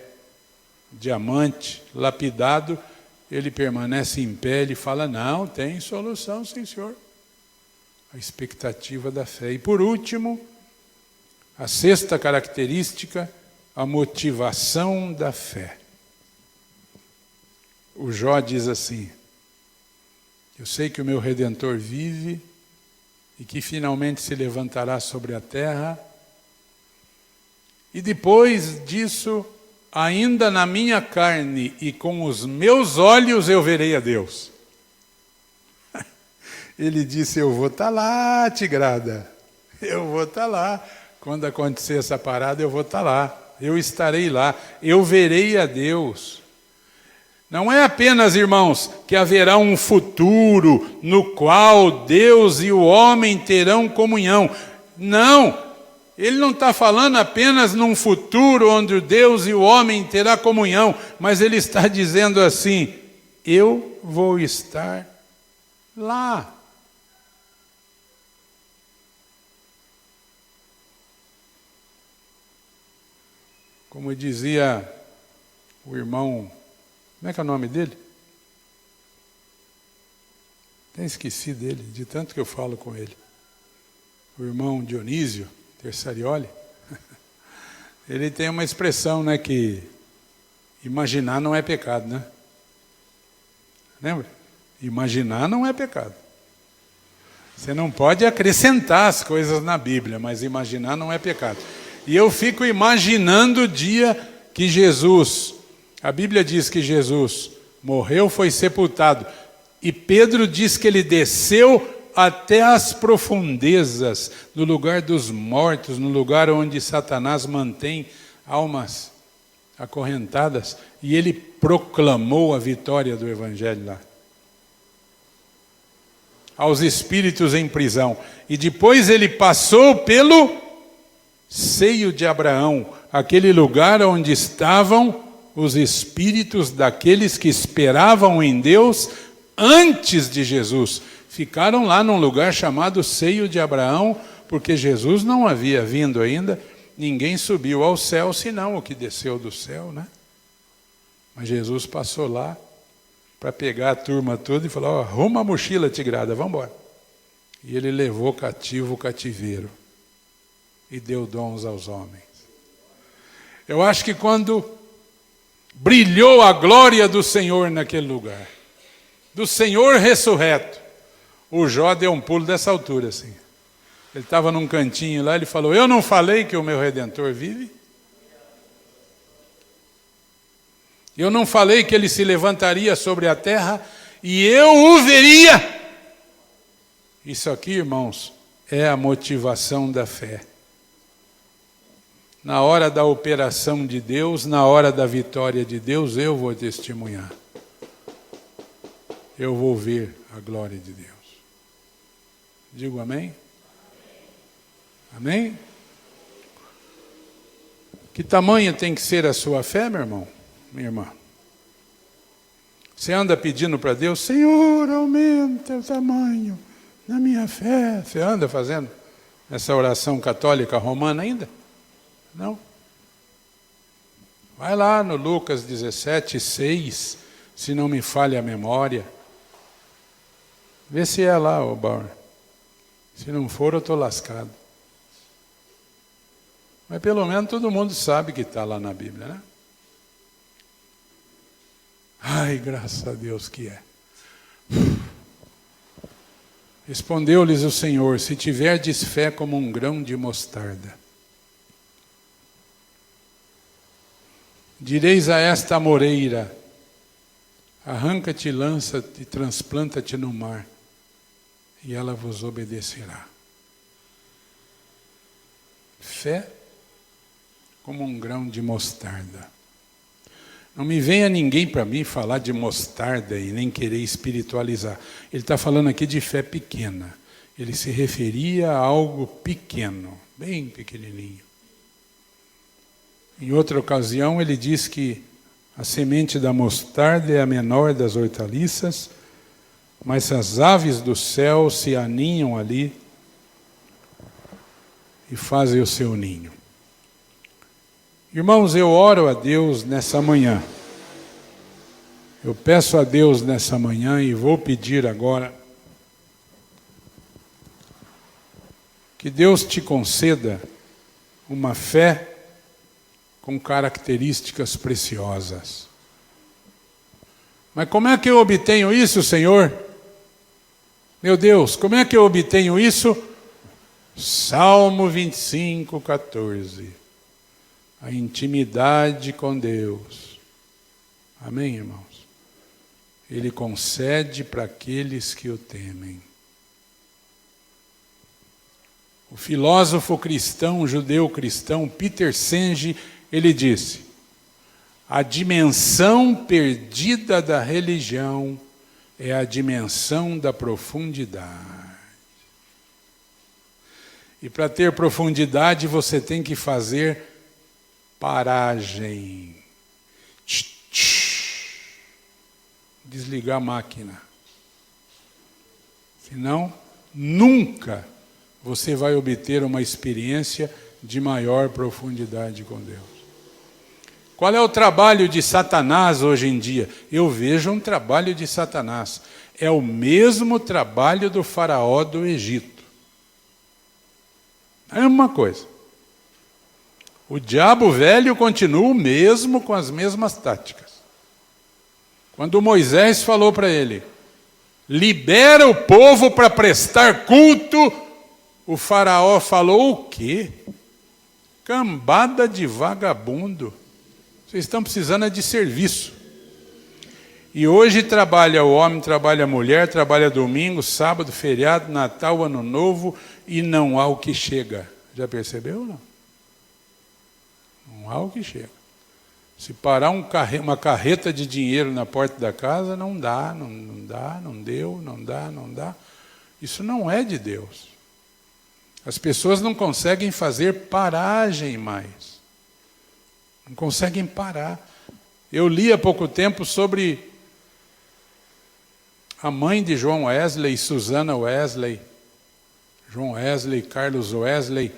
diamante, lapidado, ele permanece em pé, ele fala, não, tem solução, sim, senhor. A expectativa da fé. E por último, a sexta característica, a motivação da fé. O Jó diz assim, eu sei que o meu Redentor vive e que finalmente se levantará sobre a terra. E depois disso, ainda na minha carne e com os meus olhos eu verei a Deus. Ele disse, eu vou estar lá, tigrada. Eu vou estar lá. Quando acontecer essa parada, eu vou estar lá. Eu estarei lá. Eu verei a Deus. Não é apenas, irmãos, que haverá um futuro no qual Deus e o homem terão comunhão. Não. Ele não está falando apenas num futuro onde Deus e o homem terão comunhão, mas ele está dizendo assim, eu vou estar lá. Como dizia o irmão, como é que é o nome dele? Até esqueci dele, de tanto que eu falo com ele. O irmão Dionísio Tersarioli, ele tem uma expressão, né, que imaginar não é pecado, né? Lembra? Imaginar não é pecado. Você não pode acrescentar as coisas na Bíblia, mas imaginar não é pecado. E eu fico imaginando o dia que Jesus, a Bíblia diz que Jesus morreu, foi sepultado, e Pedro diz que ele desceu até as profundezas, no lugar dos mortos, no lugar onde Satanás mantém almas acorrentadas, e ele proclamou a vitória do Evangelho lá. Aos espíritos em prisão. E depois ele passou pelo seio de Abraão, aquele lugar onde estavam os espíritos daqueles que esperavam em Deus antes de Jesus. Ficaram lá num lugar chamado seio de Abraão, porque Jesus não havia vindo ainda, ninguém subiu ao céu, senão o que desceu do céu, né? Mas Jesus passou lá para pegar a turma toda e falar, ó, arruma a mochila, tigrada, vamos embora. E ele levou cativo o cativeiro e deu dons aos homens. Eu acho que quando brilhou a glória do Senhor naquele lugar, do Senhor ressurreto, o Jó deu um pulo dessa altura assim. Ele estava num cantinho lá, ele falou, eu não falei que o meu Redentor vive? Eu não falei que ele se levantaria sobre a terra e eu o veria. Isso aqui, irmãos, é a motivação da fé. Na hora da operação de Deus, na hora da vitória de Deus, eu vou testemunhar. Eu vou ver a glória de Deus. Digo amém? Amém? Que tamanho tem que ser a sua fé, meu irmão, minha irmã? Você anda pedindo para Deus, Senhor, aumenta o tamanho da minha fé. Você anda fazendo essa oração católica romana ainda? Não. Vai lá no Lucas 17:6, se não me falha a memória. Vê se é lá, ô Bauer. Se não for, eu estou lascado. Mas pelo menos todo mundo sabe que está lá na Bíblia, né? Ai, graças a Deus que é. Respondeu-lhes o Senhor, se tiverdes fé como um grão de mostarda, direis a esta amoreira, arranca-te, lança-te, transplanta-te no mar, e ela vos obedecerá. Fé como um grão de mostarda. Não me venha ninguém para mim falar de mostarda e nem querer espiritualizar. Ele está falando aqui de fé pequena. Ele se referia a algo pequeno, bem pequenininho. Em outra ocasião, ele diz que a semente da mostarda é a menor das hortaliças, mas as aves do céu se aninham ali e fazem o seu ninho. Irmãos, eu oro a Deus nessa manhã. Eu peço a Deus nessa manhã e vou pedir agora que Deus te conceda uma fé com características preciosas. Mas como é que eu obtenho isso, Senhor? Meu Deus, como é que eu obtenho isso? Salmo 25:14. A intimidade com Deus. Amém, irmãos? Ele concede para aqueles que o temem. O filósofo cristão, judeu cristão, Peter Senge, ele disse: a dimensão perdida da religião é a dimensão da profundidade. E para ter profundidade você tem que fazer paragem. Desligar a máquina. Senão, nunca você vai obter uma experiência de maior profundidade com Deus. Qual é o trabalho de Satanás hoje em dia? Eu vejo um trabalho de Satanás. É o mesmo trabalho do faraó do Egito. É uma coisa. O diabo velho continua o mesmo com as mesmas táticas. Quando Moisés falou para ele, libera o povo para prestar culto, o faraó falou o quê? Cambada de vagabundo. Vocês estão precisando de serviço. E hoje trabalha o homem, trabalha a mulher, trabalha domingo, sábado, feriado, Natal, Ano Novo, e não há o que chega. Já percebeu ou não? Não há o que chega. Se parar uma carreta de dinheiro na porta da casa, não dá, não dá, não deu, não dá, não dá. Isso não é de Deus. As pessoas não conseguem fazer paragem mais. Não conseguem parar. Eu li há pouco tempo sobre a mãe de João Wesley, Susana Wesley, João Wesley, Carlos Wesley,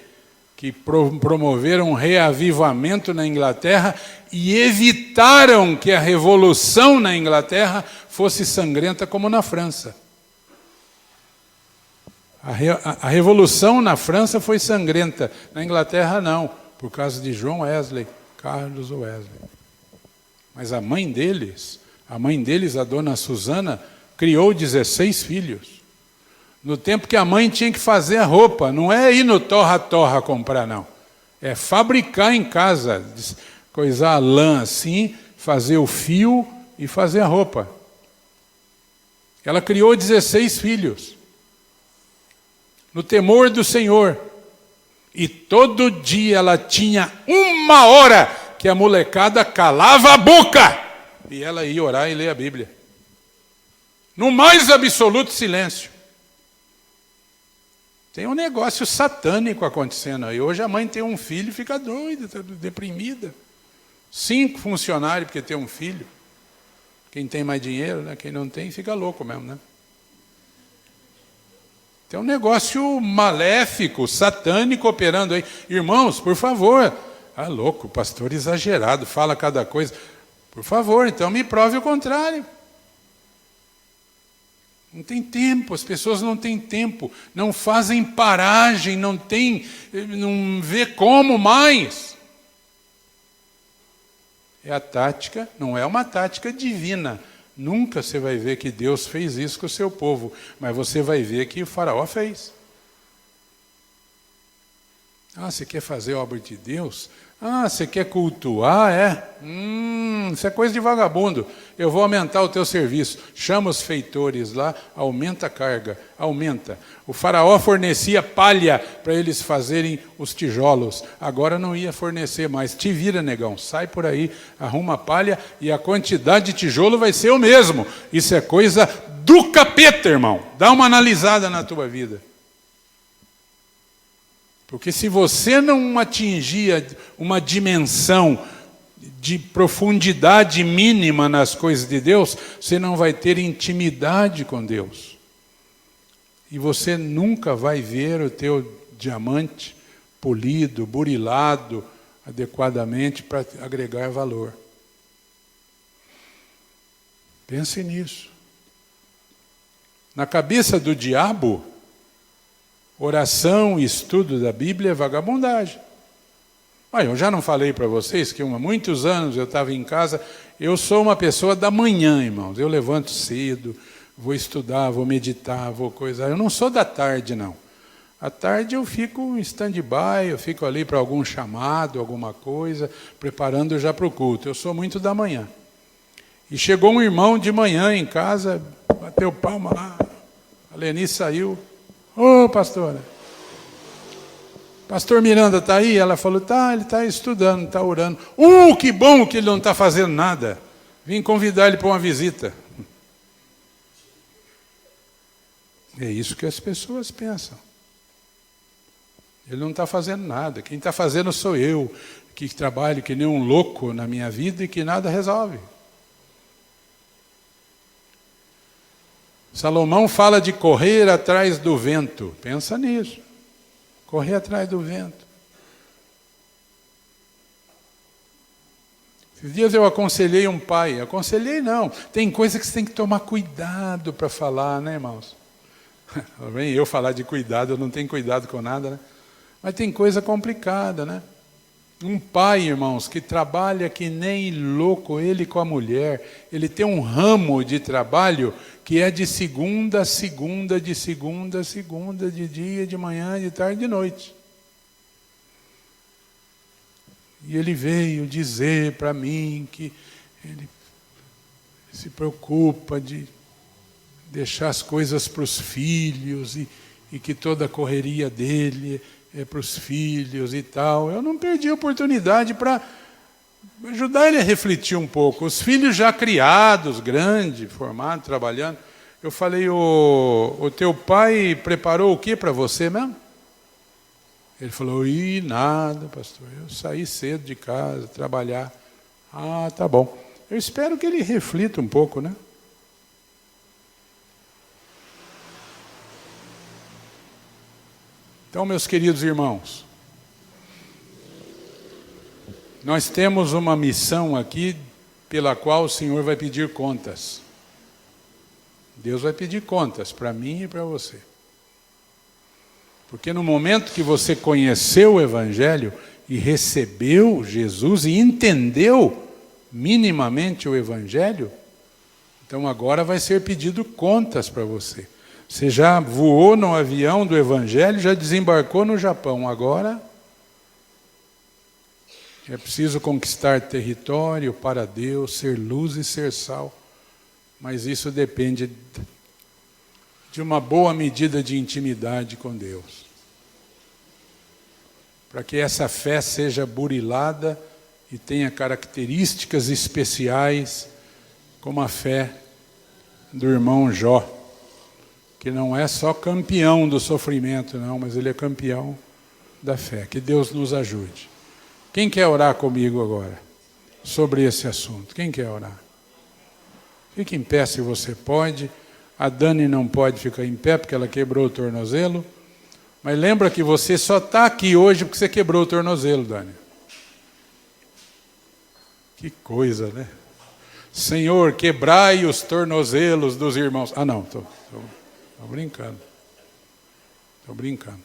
que promoveram um reavivamento na Inglaterra e evitaram que a revolução na Inglaterra fosse sangrenta como na França. A revolução na França foi sangrenta, na Inglaterra não, por causa de João Wesley, Carlos Wesley. Mas a mãe deles, a dona Susana, criou 16 filhos. No tempo que a mãe tinha que fazer a roupa, não é ir no torra-torra comprar, não. É fabricar em casa, coisar a lã assim, fazer o fio e fazer a roupa. Ela criou 16 filhos, no temor do Senhor. E todo dia ela tinha 1 hora que a molecada calava a boca. E ela ia orar e ler a Bíblia. No mais absoluto silêncio. Tem um negócio satânico acontecendo aí. Hoje a mãe tem um filho e fica doida, está deprimida. 5 funcionários porque tem um filho. Quem tem mais dinheiro, né? Quem não tem, fica louco mesmo, né? Tem um negócio maléfico, satânico operando aí. Irmãos, por favor. Ah, louco, pastor exagerado, fala cada coisa. Por favor, então me prove o contrário. Não tem tempo, as pessoas não têm tempo, não fazem paragem, não vê como mais. É a tática, não é uma tática divina. Nunca você vai ver que Deus fez isso com o seu povo, mas você vai ver que o faraó fez. Ah, você quer fazer obra de Deus? Ah, você quer cultuar? Isso é coisa de vagabundo. Eu vou aumentar o teu serviço. Chama os feitores lá, aumenta a carga, aumenta. O faraó fornecia palha para eles fazerem os tijolos. Agora não ia fornecer mais. Te vira, negão. Sai por aí, arruma a palha e a quantidade de tijolo vai ser o mesmo. Isso é coisa do capeta, irmão. Dá uma analisada na tua vida. Porque se você não atingir uma dimensão de profundidade mínima nas coisas de Deus, você não vai ter intimidade com Deus. E você nunca vai ver o teu diamante polido, burilado adequadamente para agregar valor. Pense nisso. Na cabeça do diabo, oração e estudo da Bíblia é vagabundagem. Eu já não falei para vocês que há muitos anos eu estava em casa. Eu sou uma pessoa da manhã, irmãos. Eu levanto cedo, vou estudar, vou meditar, vou coisar. Eu não sou da tarde, não. À tarde eu fico em stand-by, eu fico ali para algum chamado, alguma coisa, preparando já para o culto. Eu sou muito da manhã. E chegou um irmão de manhã em casa, bateu palma lá, a Leni saiu. Ô, pastora, pastor Miranda está aí? Ela falou, tá, ele está estudando, está orando. Que bom que ele não está fazendo nada. Vim convidar ele para uma visita. É isso que as pessoas pensam. Ele não está fazendo nada. Quem está fazendo sou eu, que trabalho que nem um louco na minha vida e que nada resolve. Salomão fala de correr atrás do vento. Pensa nisso. Correr atrás do vento. Esses dias eu aconselhei um pai. Aconselhei não. Tem coisa que você tem que tomar cuidado para falar, né, irmãos? Vem eu falar de cuidado, eu não tenho cuidado com nada, né? Mas tem coisa complicada, né? Um pai, irmãos, que trabalha que nem louco, ele com a mulher, ele tem um ramo de trabalho que é de segunda a segunda, de segunda a segunda, de dia, de manhã, de tarde, de noite. E ele veio dizer para mim que ele se preocupa de deixar as coisas para os filhos e que toda a correria dele é para os filhos e tal. Eu não perdi a oportunidade para ajudar ele a refletir um pouco. Os filhos já criados, grandes, formados, trabalhando. Eu falei, o teu pai preparou o que para você mesmo? Ele falou, nada, pastor. Eu saí cedo de casa, trabalhar. Ah, tá bom. Eu espero que ele reflita um pouco, né? Então, meus queridos irmãos, nós temos uma missão aqui pela qual o Senhor vai pedir contas. Deus vai pedir contas para mim e para você. Porque no momento que você conheceu o Evangelho e recebeu Jesus e entendeu minimamente o Evangelho, então agora vai ser pedido contas para você. Você já voou no avião do Evangelho, já desembarcou no Japão. Agora É preciso conquistar território para Deus, ser luz e ser sal. Mas isso depende de uma boa medida de intimidade com Deus. Para que essa fé seja burilada e tenha características especiais, como a fé do irmão Jó, que não é só campeão do sofrimento, não, mas ele é campeão da fé. Que Deus nos ajude. Quem quer orar comigo agora sobre esse assunto? Quem quer orar? Fique em pé se você pode. A Dani não pode ficar em pé porque ela quebrou o tornozelo. Mas lembra que você só está aqui hoje porque você quebrou o tornozelo, Dani. Que coisa, né? Senhor, quebrai os tornozelos dos irmãos. Ah, não, estou brincando. Estou brincando.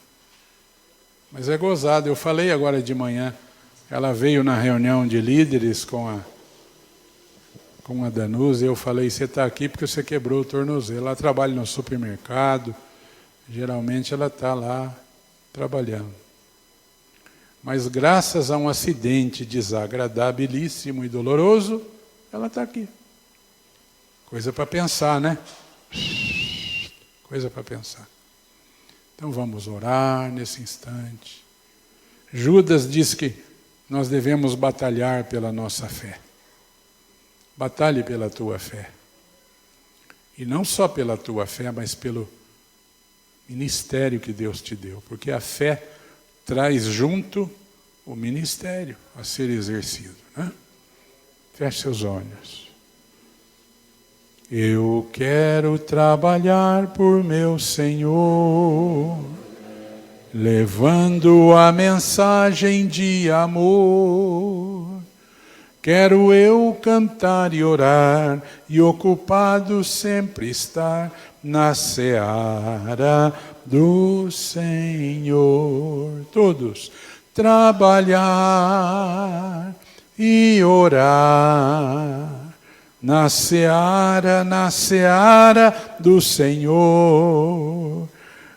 Mas é gozado. Eu falei agora de manhã. Ela veio na reunião de líderes com a Danusa. E eu falei, você está aqui porque você quebrou o tornozelo. Ela trabalha no supermercado. Geralmente ela está lá trabalhando. Mas graças a um acidente desagradabilíssimo e doloroso, ela está aqui. Coisa para pensar, né? Coisa para pensar. Então vamos orar nesse instante. Judas diz que nós devemos batalhar pela nossa fé. Batalhe pela tua fé. E não só pela tua fé, mas pelo ministério que Deus te deu. Porque a fé traz junto o ministério a ser exercido, né? Feche seus olhos. Eu quero trabalhar por meu Senhor, levando a mensagem de amor. Quero eu cantar e orar, e ocupado sempre estar na seara do Senhor. Todos, trabalhar e orar na seara do Senhor.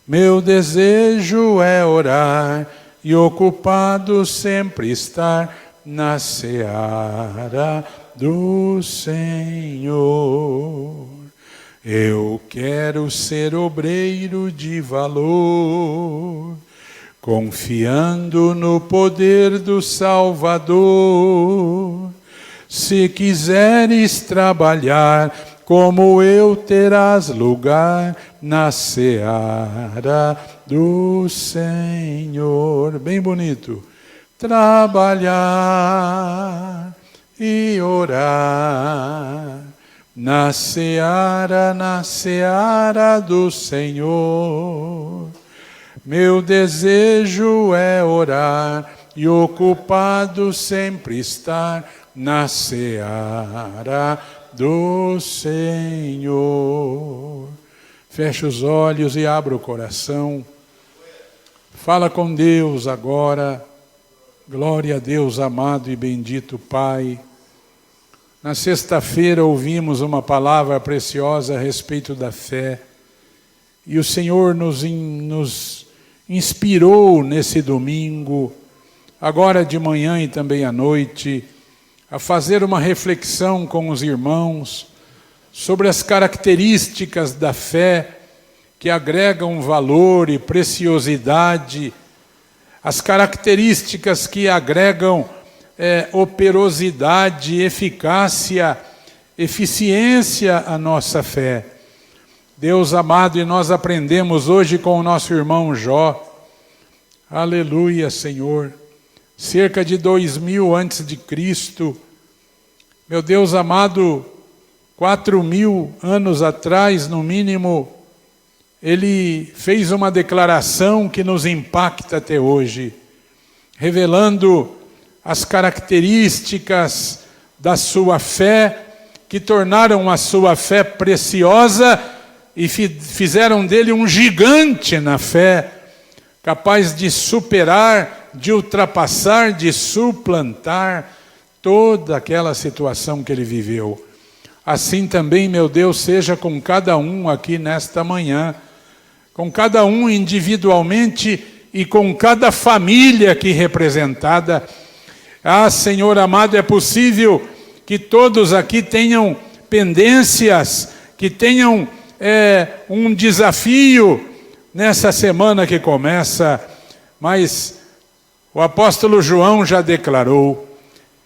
Meu desejo é orar e ocupado sempre estar na seara do Senhor. Eu quero ser obreiro de valor, confiando no poder do Salvador. Se quiseres trabalhar como eu, terás lugar na seara do Senhor. Bem bonito. Trabalhar e orar na seara do Senhor. Meu desejo é orar e ocupado sempre estar na seara do Senhor. Feche os olhos e abra o coração. Fala com Deus agora. Glória a Deus, amado e bendito Pai. Na sexta-feira ouvimos uma palavra preciosa a respeito da fé. E o Senhor nos inspirou nesse domingo, agora de manhã e também à noite, a fazer uma reflexão com os irmãos sobre as características da fé que agregam valor e preciosidade, as características que agregam operosidade, eficácia, eficiência à nossa fé. Deus amado, e nós aprendemos hoje com o nosso irmão Jó. Aleluia, Senhor. Cerca de 2000 antes de Cristo, meu Deus amado, 4000 anos atrás, no mínimo, ele fez uma declaração que nos impacta até hoje, revelando as características da sua fé, que tornaram a sua fé preciosa e fizeram dele um gigante na fé, capaz de superar, de ultrapassar, de suplantar toda aquela situação que ele viveu. Assim também, meu Deus, seja com cada um aqui nesta manhã, com cada um individualmente e com cada família aqui representada. Ah, Senhor amado, é possível que todos aqui tenham pendências, que tenham um desafio nessa semana que começa, mas o apóstolo João já declarou: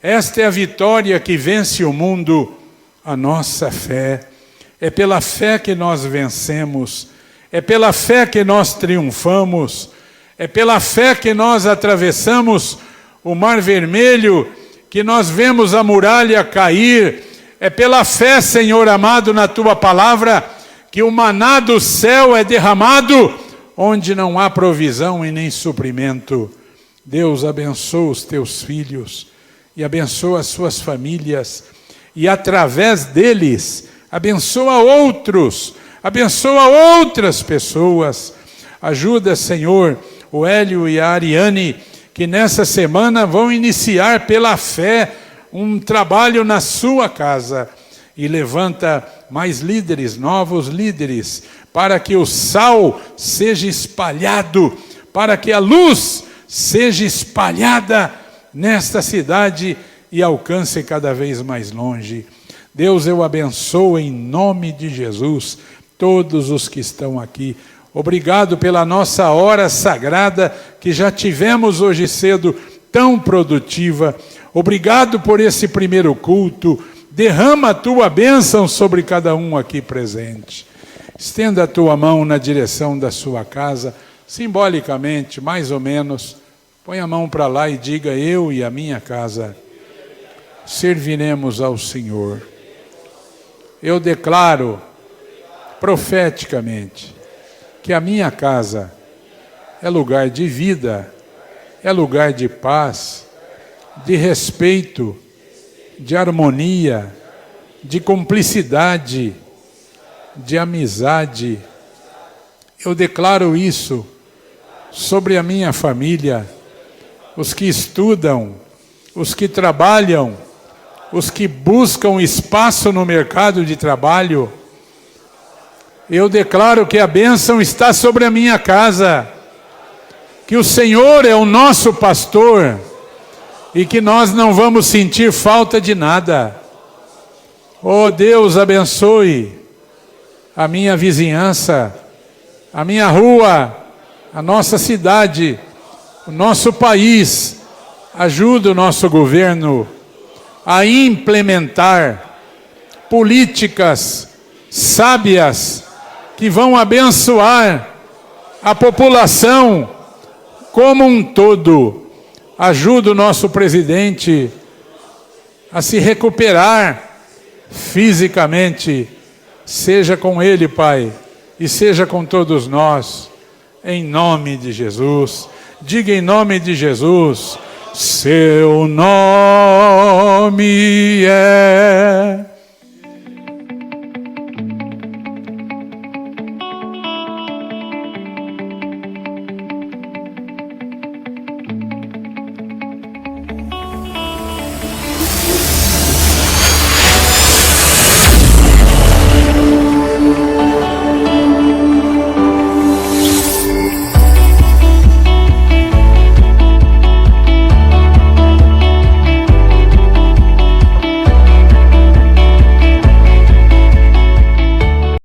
esta é a vitória que vence o mundo, a nossa fé. É pela fé que nós vencemos, é pela fé que nós triunfamos, é pela fé que nós atravessamos o Mar Vermelho, que nós vemos a muralha cair. É pela fé, Senhor amado, na Tua palavra, que o maná do céu é derramado, onde não há provisão e nem suprimento. Deus, abençoa os Teus filhos e abençoa as suas famílias, e através deles, abençoa outros, abençoa outras pessoas. Ajuda, Senhor, o Hélio e a Ariane, que nessa semana vão iniciar pela fé um trabalho na sua casa. E levanta mais líderes, novos líderes, para que o sal seja espalhado, para que a luz seja espalhada nesta cidade e alcance cada vez mais longe. Deus, eu abençoo em nome de Jesus todos os que estão aqui. Obrigado pela nossa hora sagrada que já tivemos hoje cedo, tão produtiva. Obrigado por esse primeiro culto. Derrama a Tua bênção sobre cada um aqui presente. Estenda a Tua mão na direção da sua casa, simbolicamente, mais ou menos. Põe a mão para lá e diga: eu e a minha casa serviremos ao Senhor. Eu declaro profeticamente que a minha casa é lugar de vida, é lugar de paz, de respeito, de harmonia, de cumplicidade, de amizade. Eu declaro isso sobre a minha família, os que estudam, os que trabalham, os que buscam espaço no mercado de trabalho. Eu declaro que a bênção está sobre a minha casa, que o Senhor é o nosso pastor e que nós não vamos sentir falta de nada. Oh Deus, abençoe a minha vizinhança, a minha rua, a nossa cidade, o nosso país. Ajuda o nosso governo a implementar políticas sábias que vão abençoar a população como um todo. Ajuda o nosso presidente a se recuperar fisicamente. Seja com ele, Pai, e seja com todos nós, em nome de Jesus. Diga em nome de Jesus: seu nome é